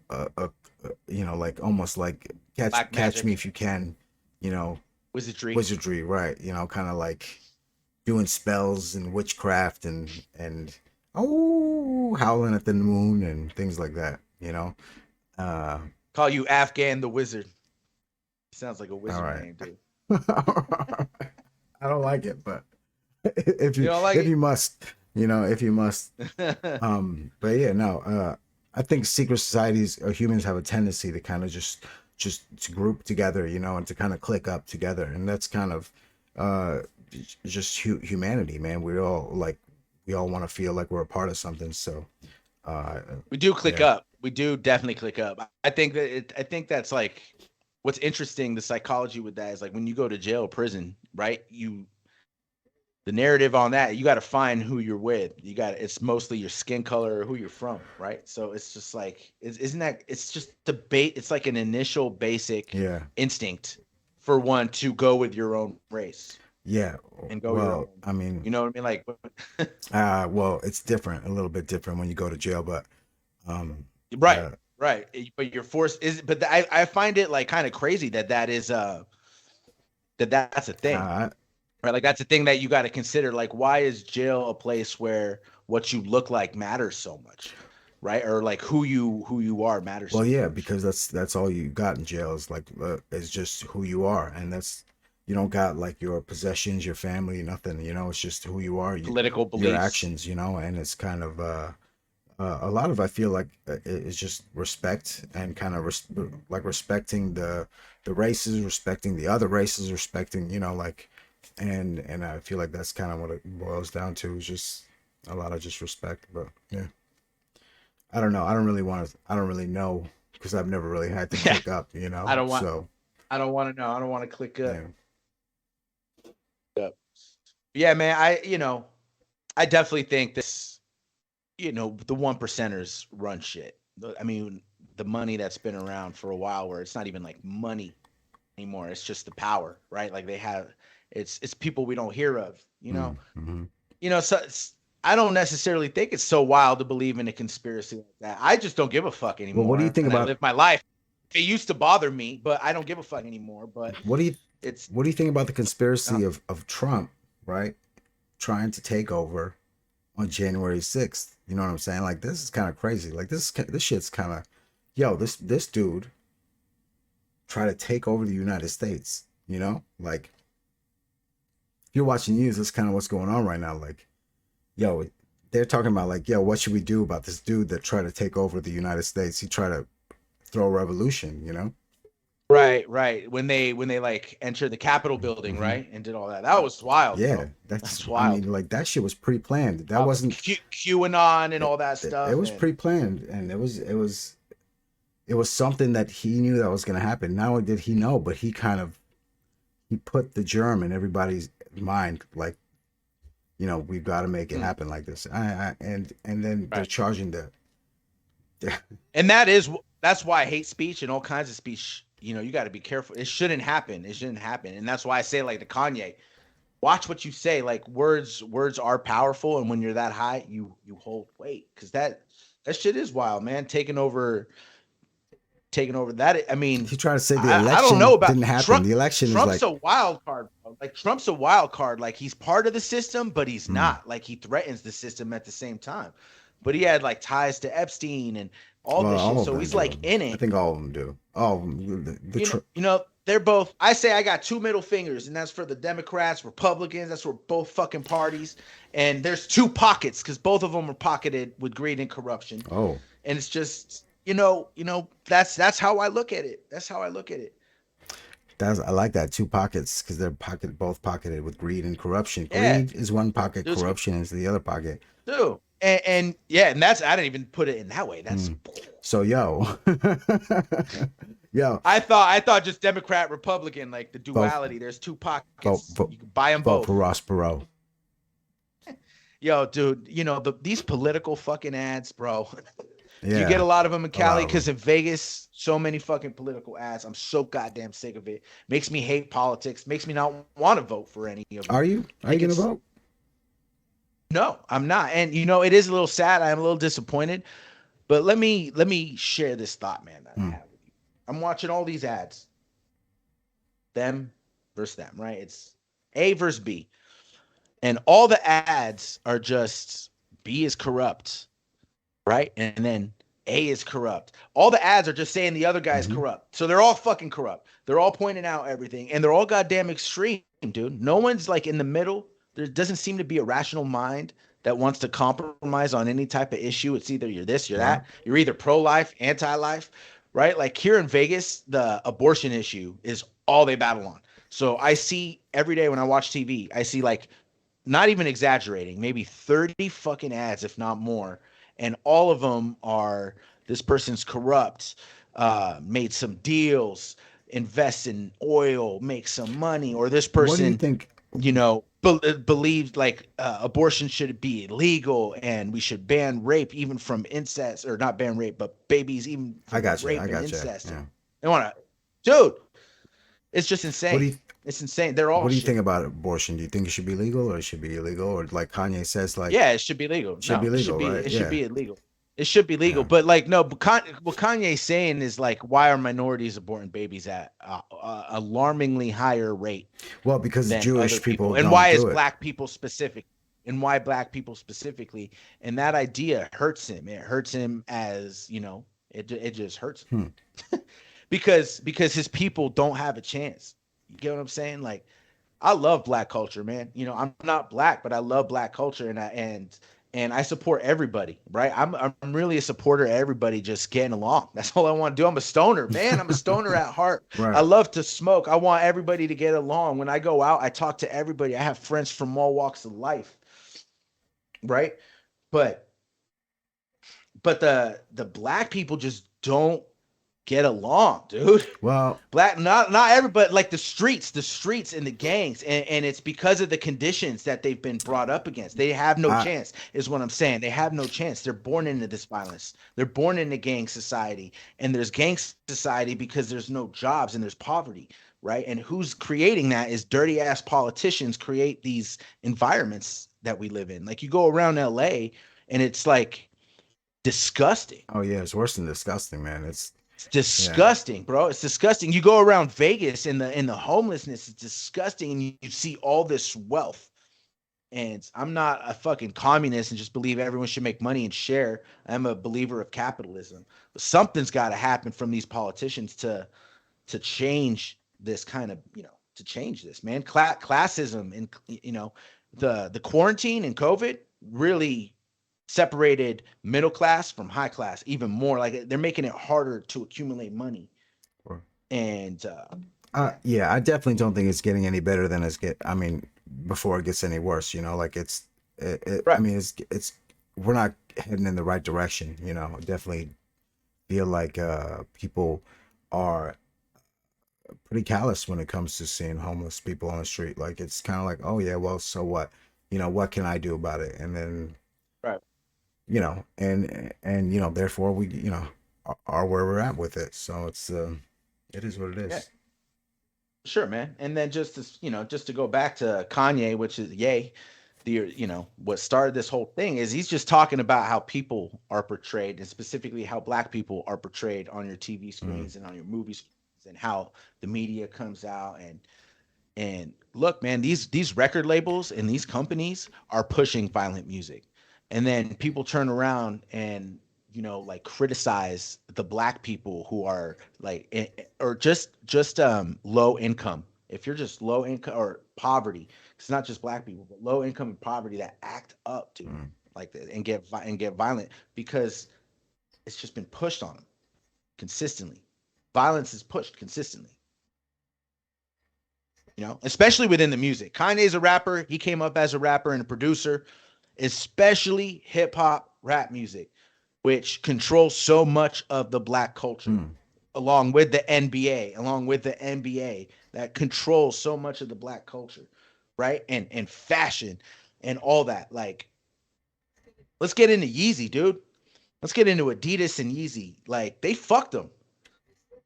like almost like Black catch me magic, if you can, you know, wizardry. wizardry, right? Kind of like doing spells and witchcraft and oh, howling at the moon and things like that. Uh, Call you Afghan the Wizard. Sounds like a all wizard right. name, dude. I don't like it, but You don't like if it? you must, if you must. But yeah, no. I think secret societies or humans have a tendency to kind of just just to group together, you know, and to kind of click up together. And that's kind of uh just humanity, man. We all want to feel like we're a part of something. So uh We do click yeah. up. We do definitely click up. I think that I think that's like what's interesting. The psychology with that is like when you go to jail or prison, right? The narrative on that, you got to find who you're with. You got it's mostly your skin color or who you're from, right? So it's just like, isn't that? It's just debate. It's like an initial basic Yeah. instinct for one to go with your own race Yeah. and go your Well, own. I mean, You know what I mean? Like, well, it's different, a little bit different when you go to jail, but um right, uh right. But you're forced is, but I find it like kind of crazy that that is that's a thing, uh right? Like that's a thing that you got to consider. Like, why is jail a place where what you look like matters so much, right? Or like who you are matters well, so yeah, much. because that's all you got in jail is like is just who you are, and that's you don't got like your possessions, your family, nothing. You know, it's just who you are, Political your beliefs, actions. You know, and it's kind of a lot of I feel like it's just respect and kind of like respecting the races, respecting the other races, respecting you know like, and I feel like that's kind of what it boils down to is just a lot of just respect. But yeah. I don't know. I don't really want to. I don't really know because I've never really had to yeah. click up. You I know. don't want. So I don't want to know. I don't want to click up. yeah. Yeah, man. I definitely think this. The one percenters run shit. I mean, the money that's been around for a while, where it's not even like money anymore. It's just the power, right? Like they have. It's people we don't hear of. Mm-hmm. So I don't necessarily think it's so wild to believe in a conspiracy like that. I just don't give a fuck Well, what do you anymore, think and I about live my life. It used to bother me, but I don't give a fuck anymore. But what do you it's what do you think about the uh, conspiracy of Trump, right? Trying to take over on January 6th. You know what I'm saying? Like this is kind of crazy. Like this shit's kind of yo. This dude try to take over the United States. You know, like if you're watching news, that's kind of what's going on right now. Like yo, they're talking about like yo, what should we do about this dude that tried to take over the United States? He tried to throw a revolution, you know? right, right. When they like entered the Capitol building, Hmm. right, and did all that. That was wild, Yeah, bro. that's, That's I wild. mean, like that shit was pre-planned. That wasn't, QAnon and it, all that it stuff, was and pre-planned and it was something that he knew that was going to happen. Not only did he know, but he put the germ in everybody's mind, like, you know, we've got to make it mm, happen like this. And then they're right. charging the, And that's why hate speech and all kinds of speech. You got to be careful. It shouldn't happen. It shouldn't happen. And that's why I say like the Kanye. Watch what you say. Like words are powerful, and when you're that high, you hold weight because that shit is wild, man. Taking over that. I mean, he tried to say the I don't know election about didn't happen. Trump. The election is Trump's like, a wild card, bro. Like Trump's a wild card. Like he's part of the system, but he's mm. not. Like he threatens the system at the same time. But he had like ties to Epstein and all Well, this all shit. of So them he's do. like in I it. think all of them do. All of them. They're both. I say I got two middle fingers, and that's for the Democrats, Republicans. That's for both fucking parties. And there's two pockets because both of them are pocketed with greed and corruption. Oh, And it's just, that's how I look at it. That's how I look at it. that's I like that two pockets because they're both pocketed with greed and corruption. Yeah, Greed is one pocket, there's corruption is the other pocket. two. And yeah, and that's I didn't even put it in that way. That's Mm. So yo, yo, I thought just Democrat Republican like the vote duality. There's two vote pockets. vote You can buy them vote for both. Ross Perot. Yo, dude, these political fucking ads, bro. You get Yeah, a lot of them in a lot Cali of them. because in Vegas, so many fucking political ads. I'm so goddamn sick of it. Makes me hate politics. Makes me not want to vote for any of them. Are you? Are you Like gonna it's vote? no, I'm not. And it is a little sad. I am a little disappointed. But let me share this thought, man, that I Mm. have with you. I'm watching all these ads, them versus them, right? It's A versus B, and all the ads are just B is corrupt, right? And then A is corrupt. All the ads are just saying the other guy's Hmm. corrupt. So they're all fucking corrupt. They're all pointing out everything, and they're all goddamn extreme, dude. No one's like in the middle. There doesn't seem to be a rational mind that wants to compromise on any type of issue. It's either you're this, you're Yeah. that. You're either pro-life, anti-life. right? Like here in Vegas, the abortion issue is all they battle on. So I see every day when I watch TV, I see like, not even exaggerating, maybe 30 fucking ads, if not more. And all of them are, this person's corrupt, made some deals, invest in oil, make some money, or this What do you person, think? believed like abortion should be illegal and we should ban rape even from incest, or not ban rape, but babies even I from got you. I rape and got you. incest. And Yeah. they want to, dude, it's just What do insane. you It's insane. They're all What do you think shit. about abortion? Do you think it should be legal or it should be illegal? Or like Kanye says, like Yeah, it should be legal. it should be No, it should legal, be right? it should Yeah. be illegal. It should be legal. Yeah. But like no, but what Kanye's saying is like, why are minorities aborting babies at alarmingly higher rate Well, because than other Jewish people people, and don't why is do it. black people specific, and why black people specifically, and that idea hurts him. It hurts him, as you know, it just hurts Hmm. him. Because his people don't have a chance. You get what I'm saying? Like, I love black culture, man. You know, I'm not black, but I love black culture, and I support everybody, right? I'm really a supporter of everybody just getting along. That's all I want to do. I'm a stoner, man. I'm a stoner at heart. I Right. love to smoke. I want everybody to get along. When I go out, I talk to everybody. I have friends from all walks of life, right? But the black people just don't get along, dude. Well, Black, not everybody, like the streets and the gangs, and it's because of the conditions that they've been brought up against. They have no I chance, is what I'm saying. They have no chance. They're born into this violence. They're born into gang society, and there's gang society because there's no jobs and there's poverty, right? And who's creating that is dirty ass politicians create these environments that we live in. Like you go around LA and it's like disgusting. oh yeah, it's worse than disgusting, man. It's It's yeah. disgusting, bro. It's disgusting. You go around Vegas and the homelessness is disgusting, and you see all this wealth. And I'm not a fucking communist and just believe everyone should make money and share. I'm a believer of capitalism. But something's got to happen from these politicians to change this kind of, to change this, man. Classism and, the quarantine and COVID really separated middle class from high class even more. Like they're making it harder to accumulate money. And Yeah, I definitely don't think it's getting any better than I mean, before it gets any worse, like I right, mean, we're not heading in the right direction, Definitely feel like people are pretty callous when it comes to seeing homeless people on the street. Like it's kind of like, oh yeah, well, so what? What can I do about it? And then, right, therefore we, are where we're at with it. So it is what it yeah, is. sure, man. And then just to go back to Kanye, which is yay, what started this whole thing is he's just talking about how people are portrayed, and specifically how black people are portrayed on your TV Mm. screens and on your movie screens, and how the media comes out. And look, man, these record labels and these companies are pushing violent music. And then people turn around and, like criticize the black people who are like or just low income. If you're just low income or poverty, it's not just black people, but low income and poverty that act up, dude, Mm. like that, and get violent because it's just been pushed on them consistently. Violence is pushed consistently, especially within the music. Kanye's a rapper. He came up as a rapper and a producer, especially hip hop rap music, which controls so much of the black culture, Mm. along with the NBA that controls so much of the black culture, right? And fashion and all that. Like, let's get into Yeezy, dude. Let's get into Adidas and Yeezy. Like, they fucked them,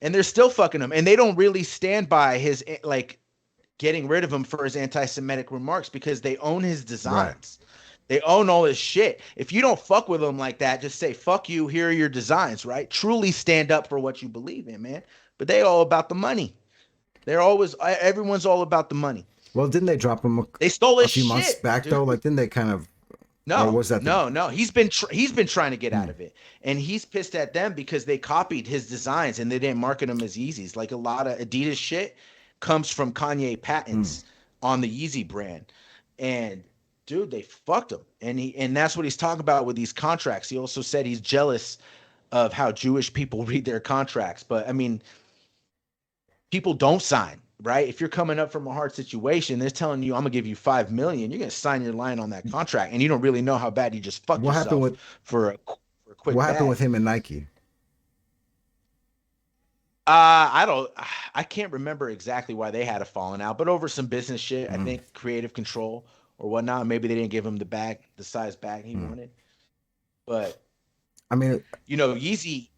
and they're still fucking them, and they don't really stand by his like getting rid of him for his anti-Semitic remarks because they own his Right. designs. They own all his shit. If you don't fuck with him like that, just say fuck you. Here are your designs, right? Truly stand up for what you believe in, man. But they all about the money. Everyone's all about the money. Well, didn't they drop him They stole a his few months shit, back dude. though? Like, didn't they kind of, or No, was that the? no, no. He's been trying to get out Hmm. of it, and he's pissed at them because they copied his designs and they didn't market them as Yeezys. Like a lot of Adidas shit comes from Kanye Hmm. patents on the Yeezy brand, and dude, they fucked him, and that's what he's talking about with these contracts. He also said he's jealous of how Jewish people read their contracts. But I mean, people don't sign, right? If you're coming up from a hard situation, they're telling you, I'm gonna give you 5 million, you're gonna sign your line on that contract, and you don't really know how bad you just fucked What happened yourself with for a quick what happened with bag. him and Nike? I don't, I can't remember exactly why they had a falling out, but over some business shit, I Mm, think creative control or whatnot. Maybe they didn't give him the bag, the size bag he mm. wanted. But I mean, Yeezy,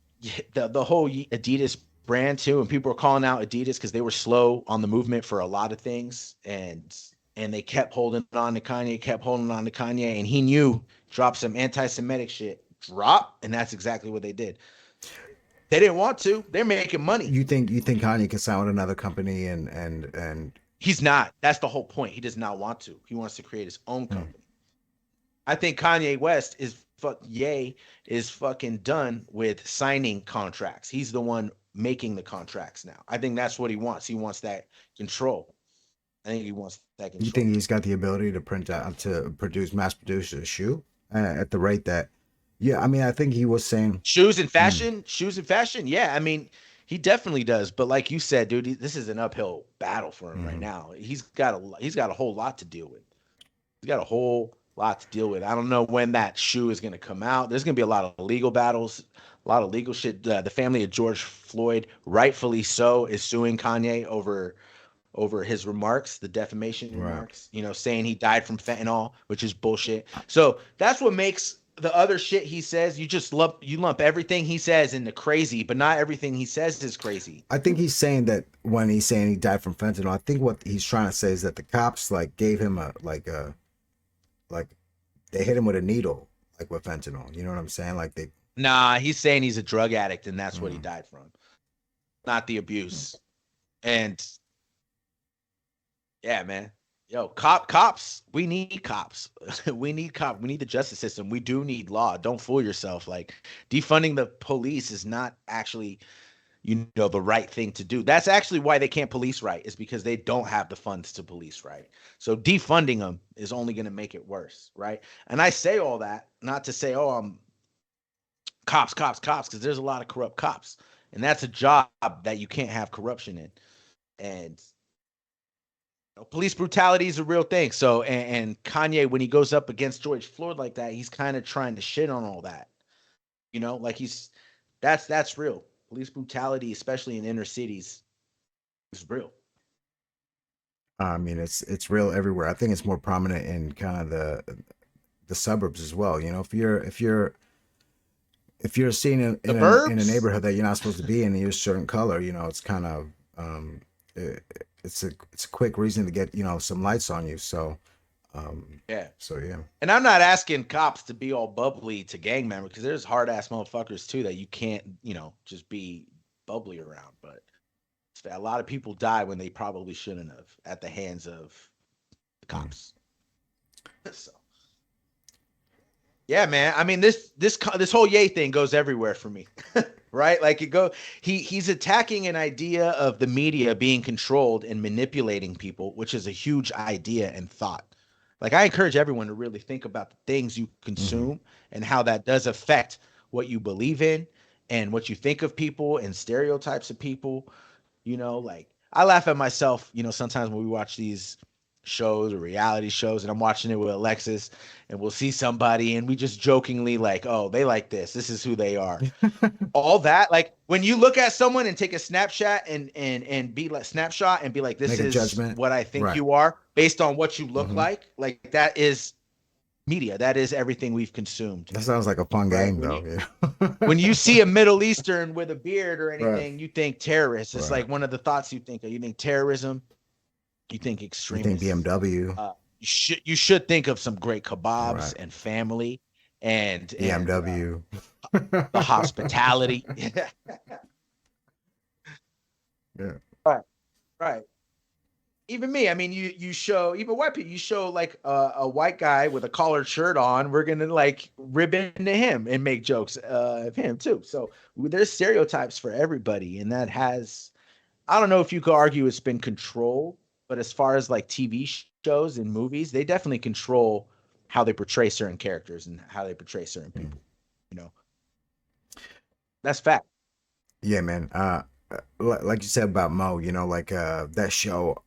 the whole Adidas brand too, and people were calling out Adidas because they were slow on the movement for a lot of things, and they kept holding on to Kanye, kept holding on to Kanye, and he knew drop some anti-Semitic shit, drop, and that's exactly what they did. They didn't want to. They're making money. you think Kanye can sign with another company and He's not. That's the whole point. He does not want to. He wants to create his own mm. company. I think Kanye West is fucking done with signing contracts. He's the one making the contracts now. I think that's what he wants. He wants that control. I think he wants that You think control. he's got the ability to print out to mass produce a shoe at the rate that? Yeah, I mean, I think he was saying. Mm, Shoes and fashion. Yeah, I mean, he definitely does. But like you said, dude, this is an uphill battle for him right mhm. now. He's got a whole lot to deal with. He's got a whole lot to deal with. I don't know when that shoe is going to come out. There's going to be a lot of legal battles, a lot of legal shit. The family of George Floyd, rightfully so, is suing Kanye over his remarks, the defamation Right. remarks. Saying he died from fentanyl, which is bullshit. So that's what makes the other shit he says. You lump everything he says into crazy, but not everything he says is crazy. I think he's saying that when he's saying he died from fentanyl, I think what he's trying to say is that the cops like gave him like they hit him with a needle like with fentanyl. You know what I'm saying? Like they. Nah, he's saying he's a drug addict and that's what he Mm, died from, not the abuse. And yeah, man. Yo, cops, we need cops. We need cop. We need the justice system. We do need law. Don't fool yourself. Like defunding the police is not actually, the right thing to do. That's actually why they can't police right, is because they don't have the funds to police right. So defunding them is only going to make it worse, right? And I say all that not to say, oh, cops, because there's a lot of corrupt cops, and that's a job that you can't have corruption in. And police brutality is a real thing. So, and Kanye, when he goes up against George Floyd like that, he's kind of trying to shit on all that. Like that's real. Police brutality, especially in inner cities, is real. I mean, it's real everywhere. I think it's more prominent in kind of the suburbs as well. You know, if you're seen The in a burbs, neighborhood that you're not supposed to be in, and you're a certain color, it's kind of um, it, it's a quick reason to get some lights on you. So um, yeah. so yeah. And I'm not asking cops to be all bubbly to gang members because there's hard ass motherfuckers too that you can't, just be bubbly around. But a lot of people die when they probably shouldn't have at the hands of the Mm. cops. So yeah, man. I mean, this whole Ye thing goes everywhere for me, right? Like he's attacking an idea of the media being controlled and manipulating people, which is a huge idea and thought. Like I encourage everyone to really think about the things you Hmm. consume and how that does affect what you believe in and what you think of people and stereotypes of people. Like I laugh at myself, sometimes when we watch these shows or reality shows and I'm watching it with Alexis and we'll see somebody and we just jokingly like, oh, they like this. This is who they are. All that, like when you look at someone and take a snapshot and be like snapshot and be like, this Make a is judgment, what I think right? you are based on what you look Hmm. like that is media. That is everything we've consumed, That sounds like a fun right? game, When you though. Yeah. when you see a Middle Eastern with a beard or Right. anything, you think terrorists. It's Right. like one of the thoughts you think of. You think terrorism, you think You think extremists. BMW? You should think of some great kebabs Right. and family and BMW. the hospitality. Yeah. Right, right. Even me, I mean, you show even white people. You show like a white guy with a collared shirt on. We're gonna like rib into him and make jokes of him too. So there's stereotypes for everybody, and that has I don't know if you could argue it's been controlled, but as far as like TV shows and movies, they definitely control how they portray certain characters and how they portray certain Mm. people. You know, That's fact. Yeah, man. Like you said about Mo, like that show,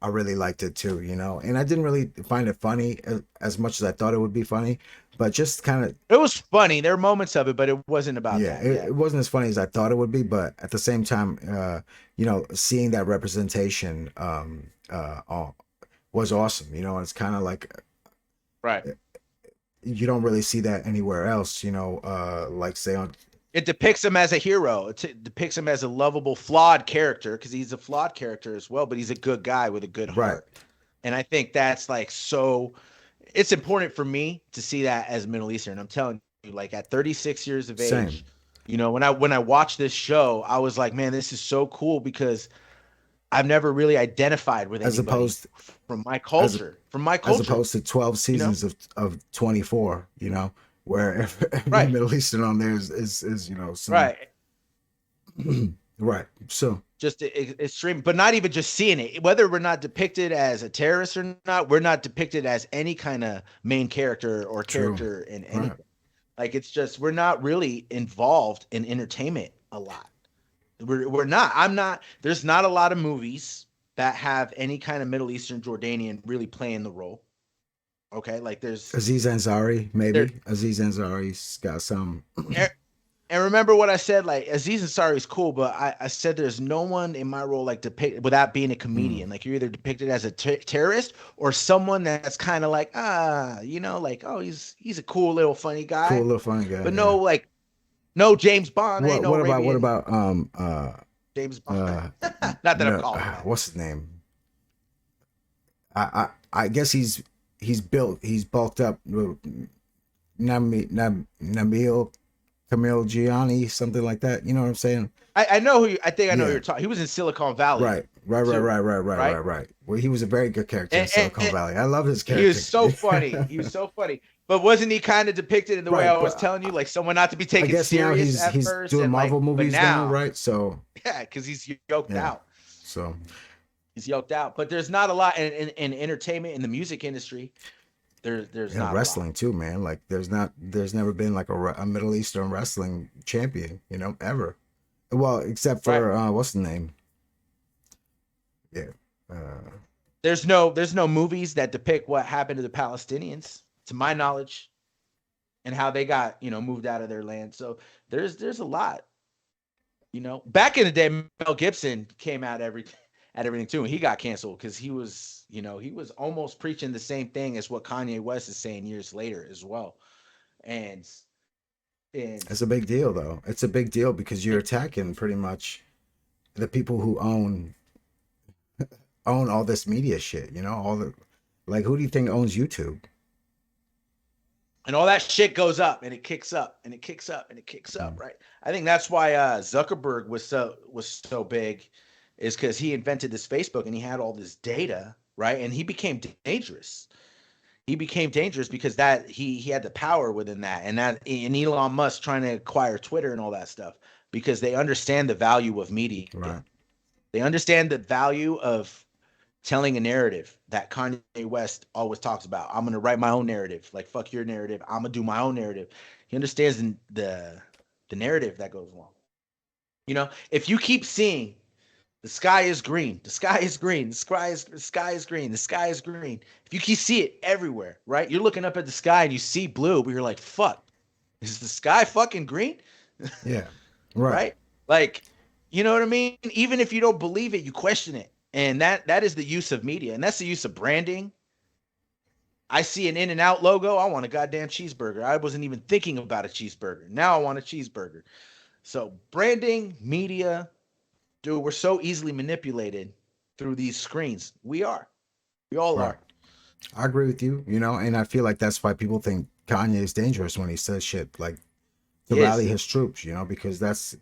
I really liked it too, and I didn't really find it funny as much as I thought it would be funny, but just kind of, It was funny. There were moments of it, but it wasn't about yeah, that. it, Yeah. it wasn't as funny as I thought it would be, but at the same time, seeing that representation, was awesome, and it's kind of like Right. you don't really see that anywhere else, like say on, It depicts him as a hero. Depicts him as a lovable, flawed character because he's a flawed character as well, but he's a good guy with a good right, heart. And I think that's like so. It's important for me to see that as Middle Eastern. I'm telling you, like at 36 years of same, age, when I watched this show, I was like, man, this is so cool because I've never really identified with as anybody opposed from my as culture. From my as culture, opposed to 12 you know? seasons of 24, where every Right, Middle Eastern on there is some right. right. So Just extreme, but not even just seeing it. Whether we're not depicted as a terrorist or not, we're not depicted as any kind of main character or true. character in Right. anything. Like it's just we're not really involved in entertainment a lot. We're not. I'm not. There's not a lot of movies that have any kind of Middle Eastern Jordanian really playing the role. Okay, like Aziz Ansari, there. maybe. Aziz Ansari's got some. And remember what I said, like Aziz Ansari is cool, but I said there's no one in my role like depict without being a Mm, comedian. Like you're either depicted as a terrorist or someone that's kind of like like oh he's a cool little funny cool guy, little funny guy, but yeah. no like no James Bond. There ain't What no what about what Arabian about James Bond. uh Not that I'm no, calling him that. what's his name? I guess he's bulked up. Nabil Camille Gianni, something like that. You know what I'm saying? I know who you, I think I know who Yeah. you're talking. He was in Silicon Valley Right. Right. Right. too, Right. Right. Right. right? Right. Right. Well, he was a very good character in Silicon And Valley. I love his he was character. so funny. He was so funny. But wasn't he kind of depicted in the way Right. I was But telling you, like someone not to be I taken guess now serious he's at he's first, doing and like, Marvel but movies now, now, right? So yeah, because he's yoked yeah. out. So He's yoked out. But there's not a lot in entertainment in the music industry. There's and not a lot. wrestling too, man. Like there's never been like a Middle Eastern wrestling champion, ever. Well, except Right. for what's the name? Yeah. Uh, There's no movies that depict what happened to the Palestinians, to my knowledge, and how they got moved out of their land. So there's a lot. Back in the day, Mel Gibson came out at everything too, and he got canceled because he was almost preaching the same thing as what Kanye West is saying years later as well. And and it's a big deal, though. It's a big deal because you're attacking pretty much the people who own all this media shit. All the like, who do you think owns YouTube? and all that shit goes up and it kicks up and it kicks up and it kicks up, Mm, right? I think that's why Zuckerberg was so big, is because he invented this Facebook and he had all this data, right? And he became dangerous. He became dangerous because that he had the power within that, and Elon Musk trying to acquire Twitter and all that stuff because they understand the value of media. right. They understand the value of telling a narrative that Kanye West always talks about. I'm gonna write my own narrative. Like fuck your narrative. I'm gonna do my own narrative. He understands the narrative that goes along. If you keep seeing the sky is green, the sky is green, the sky is green, the sky is green. If you can see it everywhere, right? You're looking up at the sky and you see blue, but you're like, fuck, is the sky fucking green? Yeah. Right. Right? Like, you know what I mean? Even if you don't believe it, you question it. And that is the use of media, and that's the use of branding. I see an In-N-Out logo, I want a goddamn cheeseburger. I wasn't even thinking about a cheeseburger. Now I want a cheeseburger. So branding, media, dude, we're so easily manipulated through these screens. We are. We all Right. are. I agree with you. And I feel like that's why people think Kanye is dangerous when he says shit like to He rally is. his troops. Because that's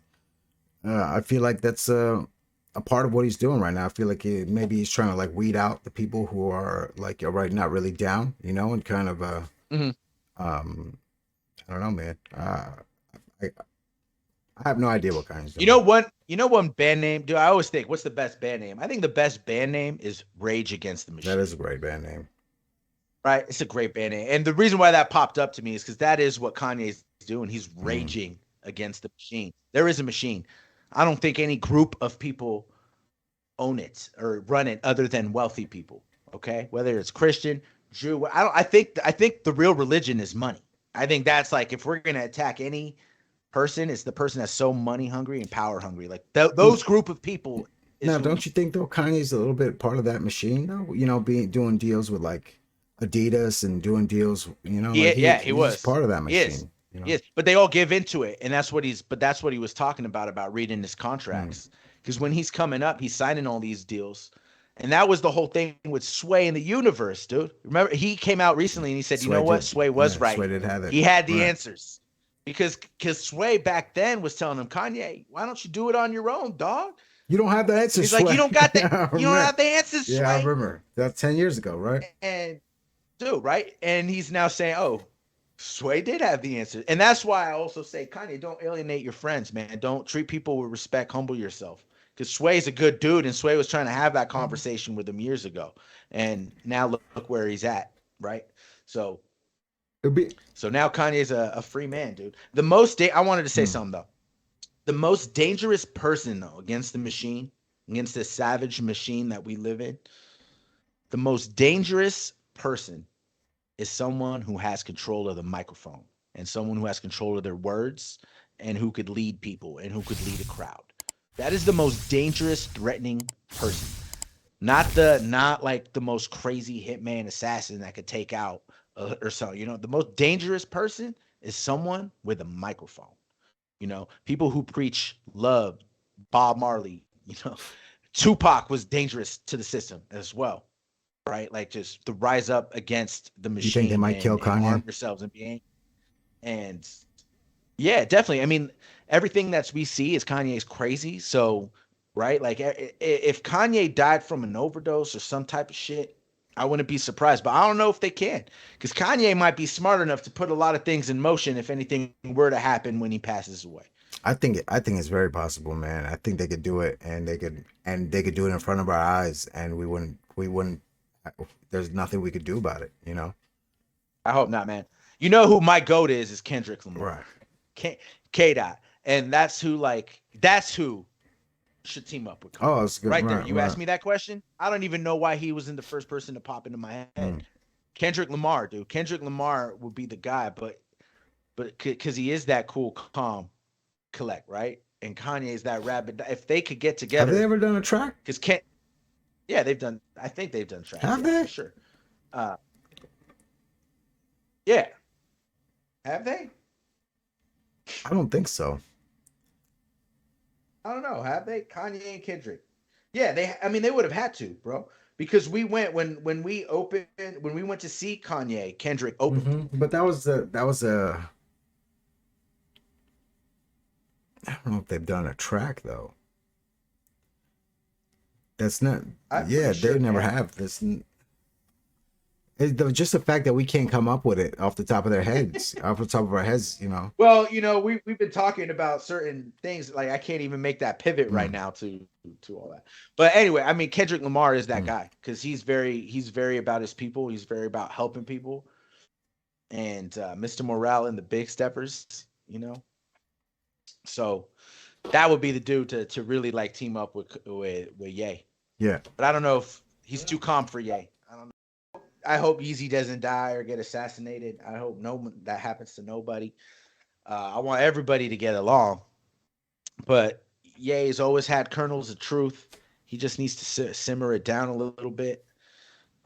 I feel like that's a part of what he's doing right now. I feel like maybe he's trying to like weed out the people who are like already not really down, and kind of Mhm. um I don't know, man. I I have no idea what kind he's You know doing. what? You know one band name? Dude, I always think, what's the best band name? I think the best band name is Rage Against the That is Machine. a great band name. Right? It's a great band name. And the reason why that popped up to me is because that is what Kanye's doing. He's Mm, raging against the machine. There is a machine. I don't think any group of people own it or run it other than wealthy people. Okay, whether it's Christian, Jew, I don't. I think the real religion is money. I think that's like if we're gonna attack any person, it's the person that's so money hungry and power hungry. Like Well, those group of people is now, who don't we. you think though Kanye's a little bit part of that machine though? You know, being doing deals with like Adidas and doing deals. You know, like Yeah, he he's was. part of that He is. machine. You He know. is. But they all give into it, and that's what he's. But that's what he was talking about reading his Mm. contracts. Because when he's coming up, he's signing all these deals, and that was the whole thing with Sway in the universe, dude. Remember, he came out recently and he said, "You Sway know what? did. Sway was Yeah, right. Sway did have it. He had the Right. answers." Because Sway back then was telling him, Kanye, why don't you do it on your own, dog? You don't have the And answer, he's like, Sway. I you don't remember. have the answers, Yeah, I Sway. remember. That's 10 years ago, right? And dude, right? And he's now saying, "Oh, Sway did have the answer," and that's why I also say, Kanye, don't alienate your friends, man. Don't treat people with respect. Humble yourself, because Sway's a good dude, and Sway was trying to have that conversation with him years ago, and now look where he's at, right? So, It'd be. so now Kanye's a free man, dude. I wanted to say Hmm. something though. The most dangerous person though against the machine, against this savage machine that we live in, the most dangerous person is someone who has control of the microphone and someone who has control of their words and who could lead people and who could lead a crowd. That is the most dangerous, threatening person. Not like the most crazy hitman assassin that could take out or so. You know, the most dangerous person is someone with a microphone. You know, people who preach love, Bob Marley, you know, Tupac was dangerous to the system as well, right? Like just to rise up against the You think they machine might kill and arm Kanye? yourselves and be and yeah, definitely. I mean, everything that we see is Kanye's crazy. So, right, like if Kanye died from an overdose or some type of shit, I wouldn't be surprised. But I don't know if they can, because Kanye might be smart enough to put a lot of things in motion if anything were to happen when he passes away. I think it's very possible, man. I think they could do it, and they could do it in front of our eyes, and we wouldn't. There's nothing we could do about it, you know. I hope not, man. You know who my goat is Kendrick Right. Lamar, K K Dot, and that's who should team up with Oh, Kanye. it's good. Right there. Right. You asked Right. me that question. I don't even know why he was in the first person to pop into my Mm. head. Kendrick Lamar, dude. Kendrick Lamar would be the guy, but because he is that cool, calm, collect, right? And Kanye is that rabid. If they could get Have they together, ever done a track? because Ken, yeah, they've done. I think they've done tracks. Have Yeah, for they? sure. Uh, yeah, have they? I don't think so. I don't know. Have they? Kanye and Kendrick. Yeah, they. I mean, they would have had to, bro, because we went when we opened when we went to see Kanye. Kendrick opened. But that was a. I don't know if they've done a track though. That's not. I'm Yeah, pretty they sure they never have. have. Just the fact that we can't come up with it off the top of their heads, off the top of our heads, you know. Well, we've been talking about certain things. Like I can't even make that pivot right Mm, now to all that. But anyway, I mean, Kendrick Lamar is that mm. guy because he's very about his people. He's very about helping people. And Mr. Morale and the Big Steppers, you know. So that would be the dude to really like team up with Ye. Yeah. But I don't know if he's too calm for Ye. I don't know. I hope Yeezy doesn't die or get assassinated. I hope no that happens to nobody. I want everybody to get along. But Ye has always had kernels of truth. He just needs to simmer it down a little bit.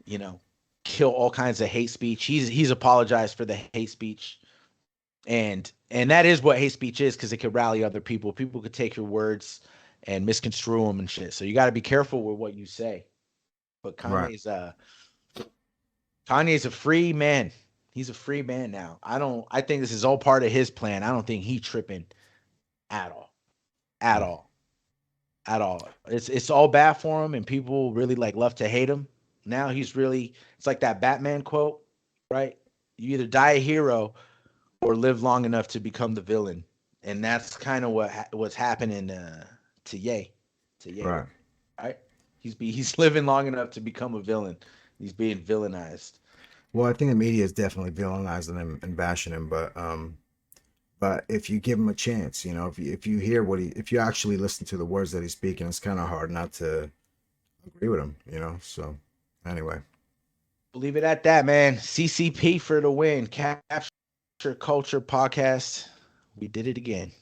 You know, kill all kinds of hate speech. He's apologized for the hate speech, and that is what hate speech is because it could rally other people. People could take your words and misconstrue them and shit. So you got to be careful with what you say. But Right. Kanye's a free man. He's a free man now. I think this is all part of his plan. I don't think he tripping at all. At Mm. all. At all. It's all bad for him and people really like love to hate him. Now he's really it's like that Batman quote, right? You either die a hero or live long enough to become the villain. And that's kind of what's happening to Ye. To Ye, Right. right? He's living long enough to become a villain. He's being villainized. Well, I think the media is definitely villainizing him and bashing him, but But if you give him a chance, if you hear if you actually listen to the words that he's speaking, it's kind of hard not to agree with him. So anyway, Leave it at that, man. CCP for the win. Capture Culture Podcast. We did it again.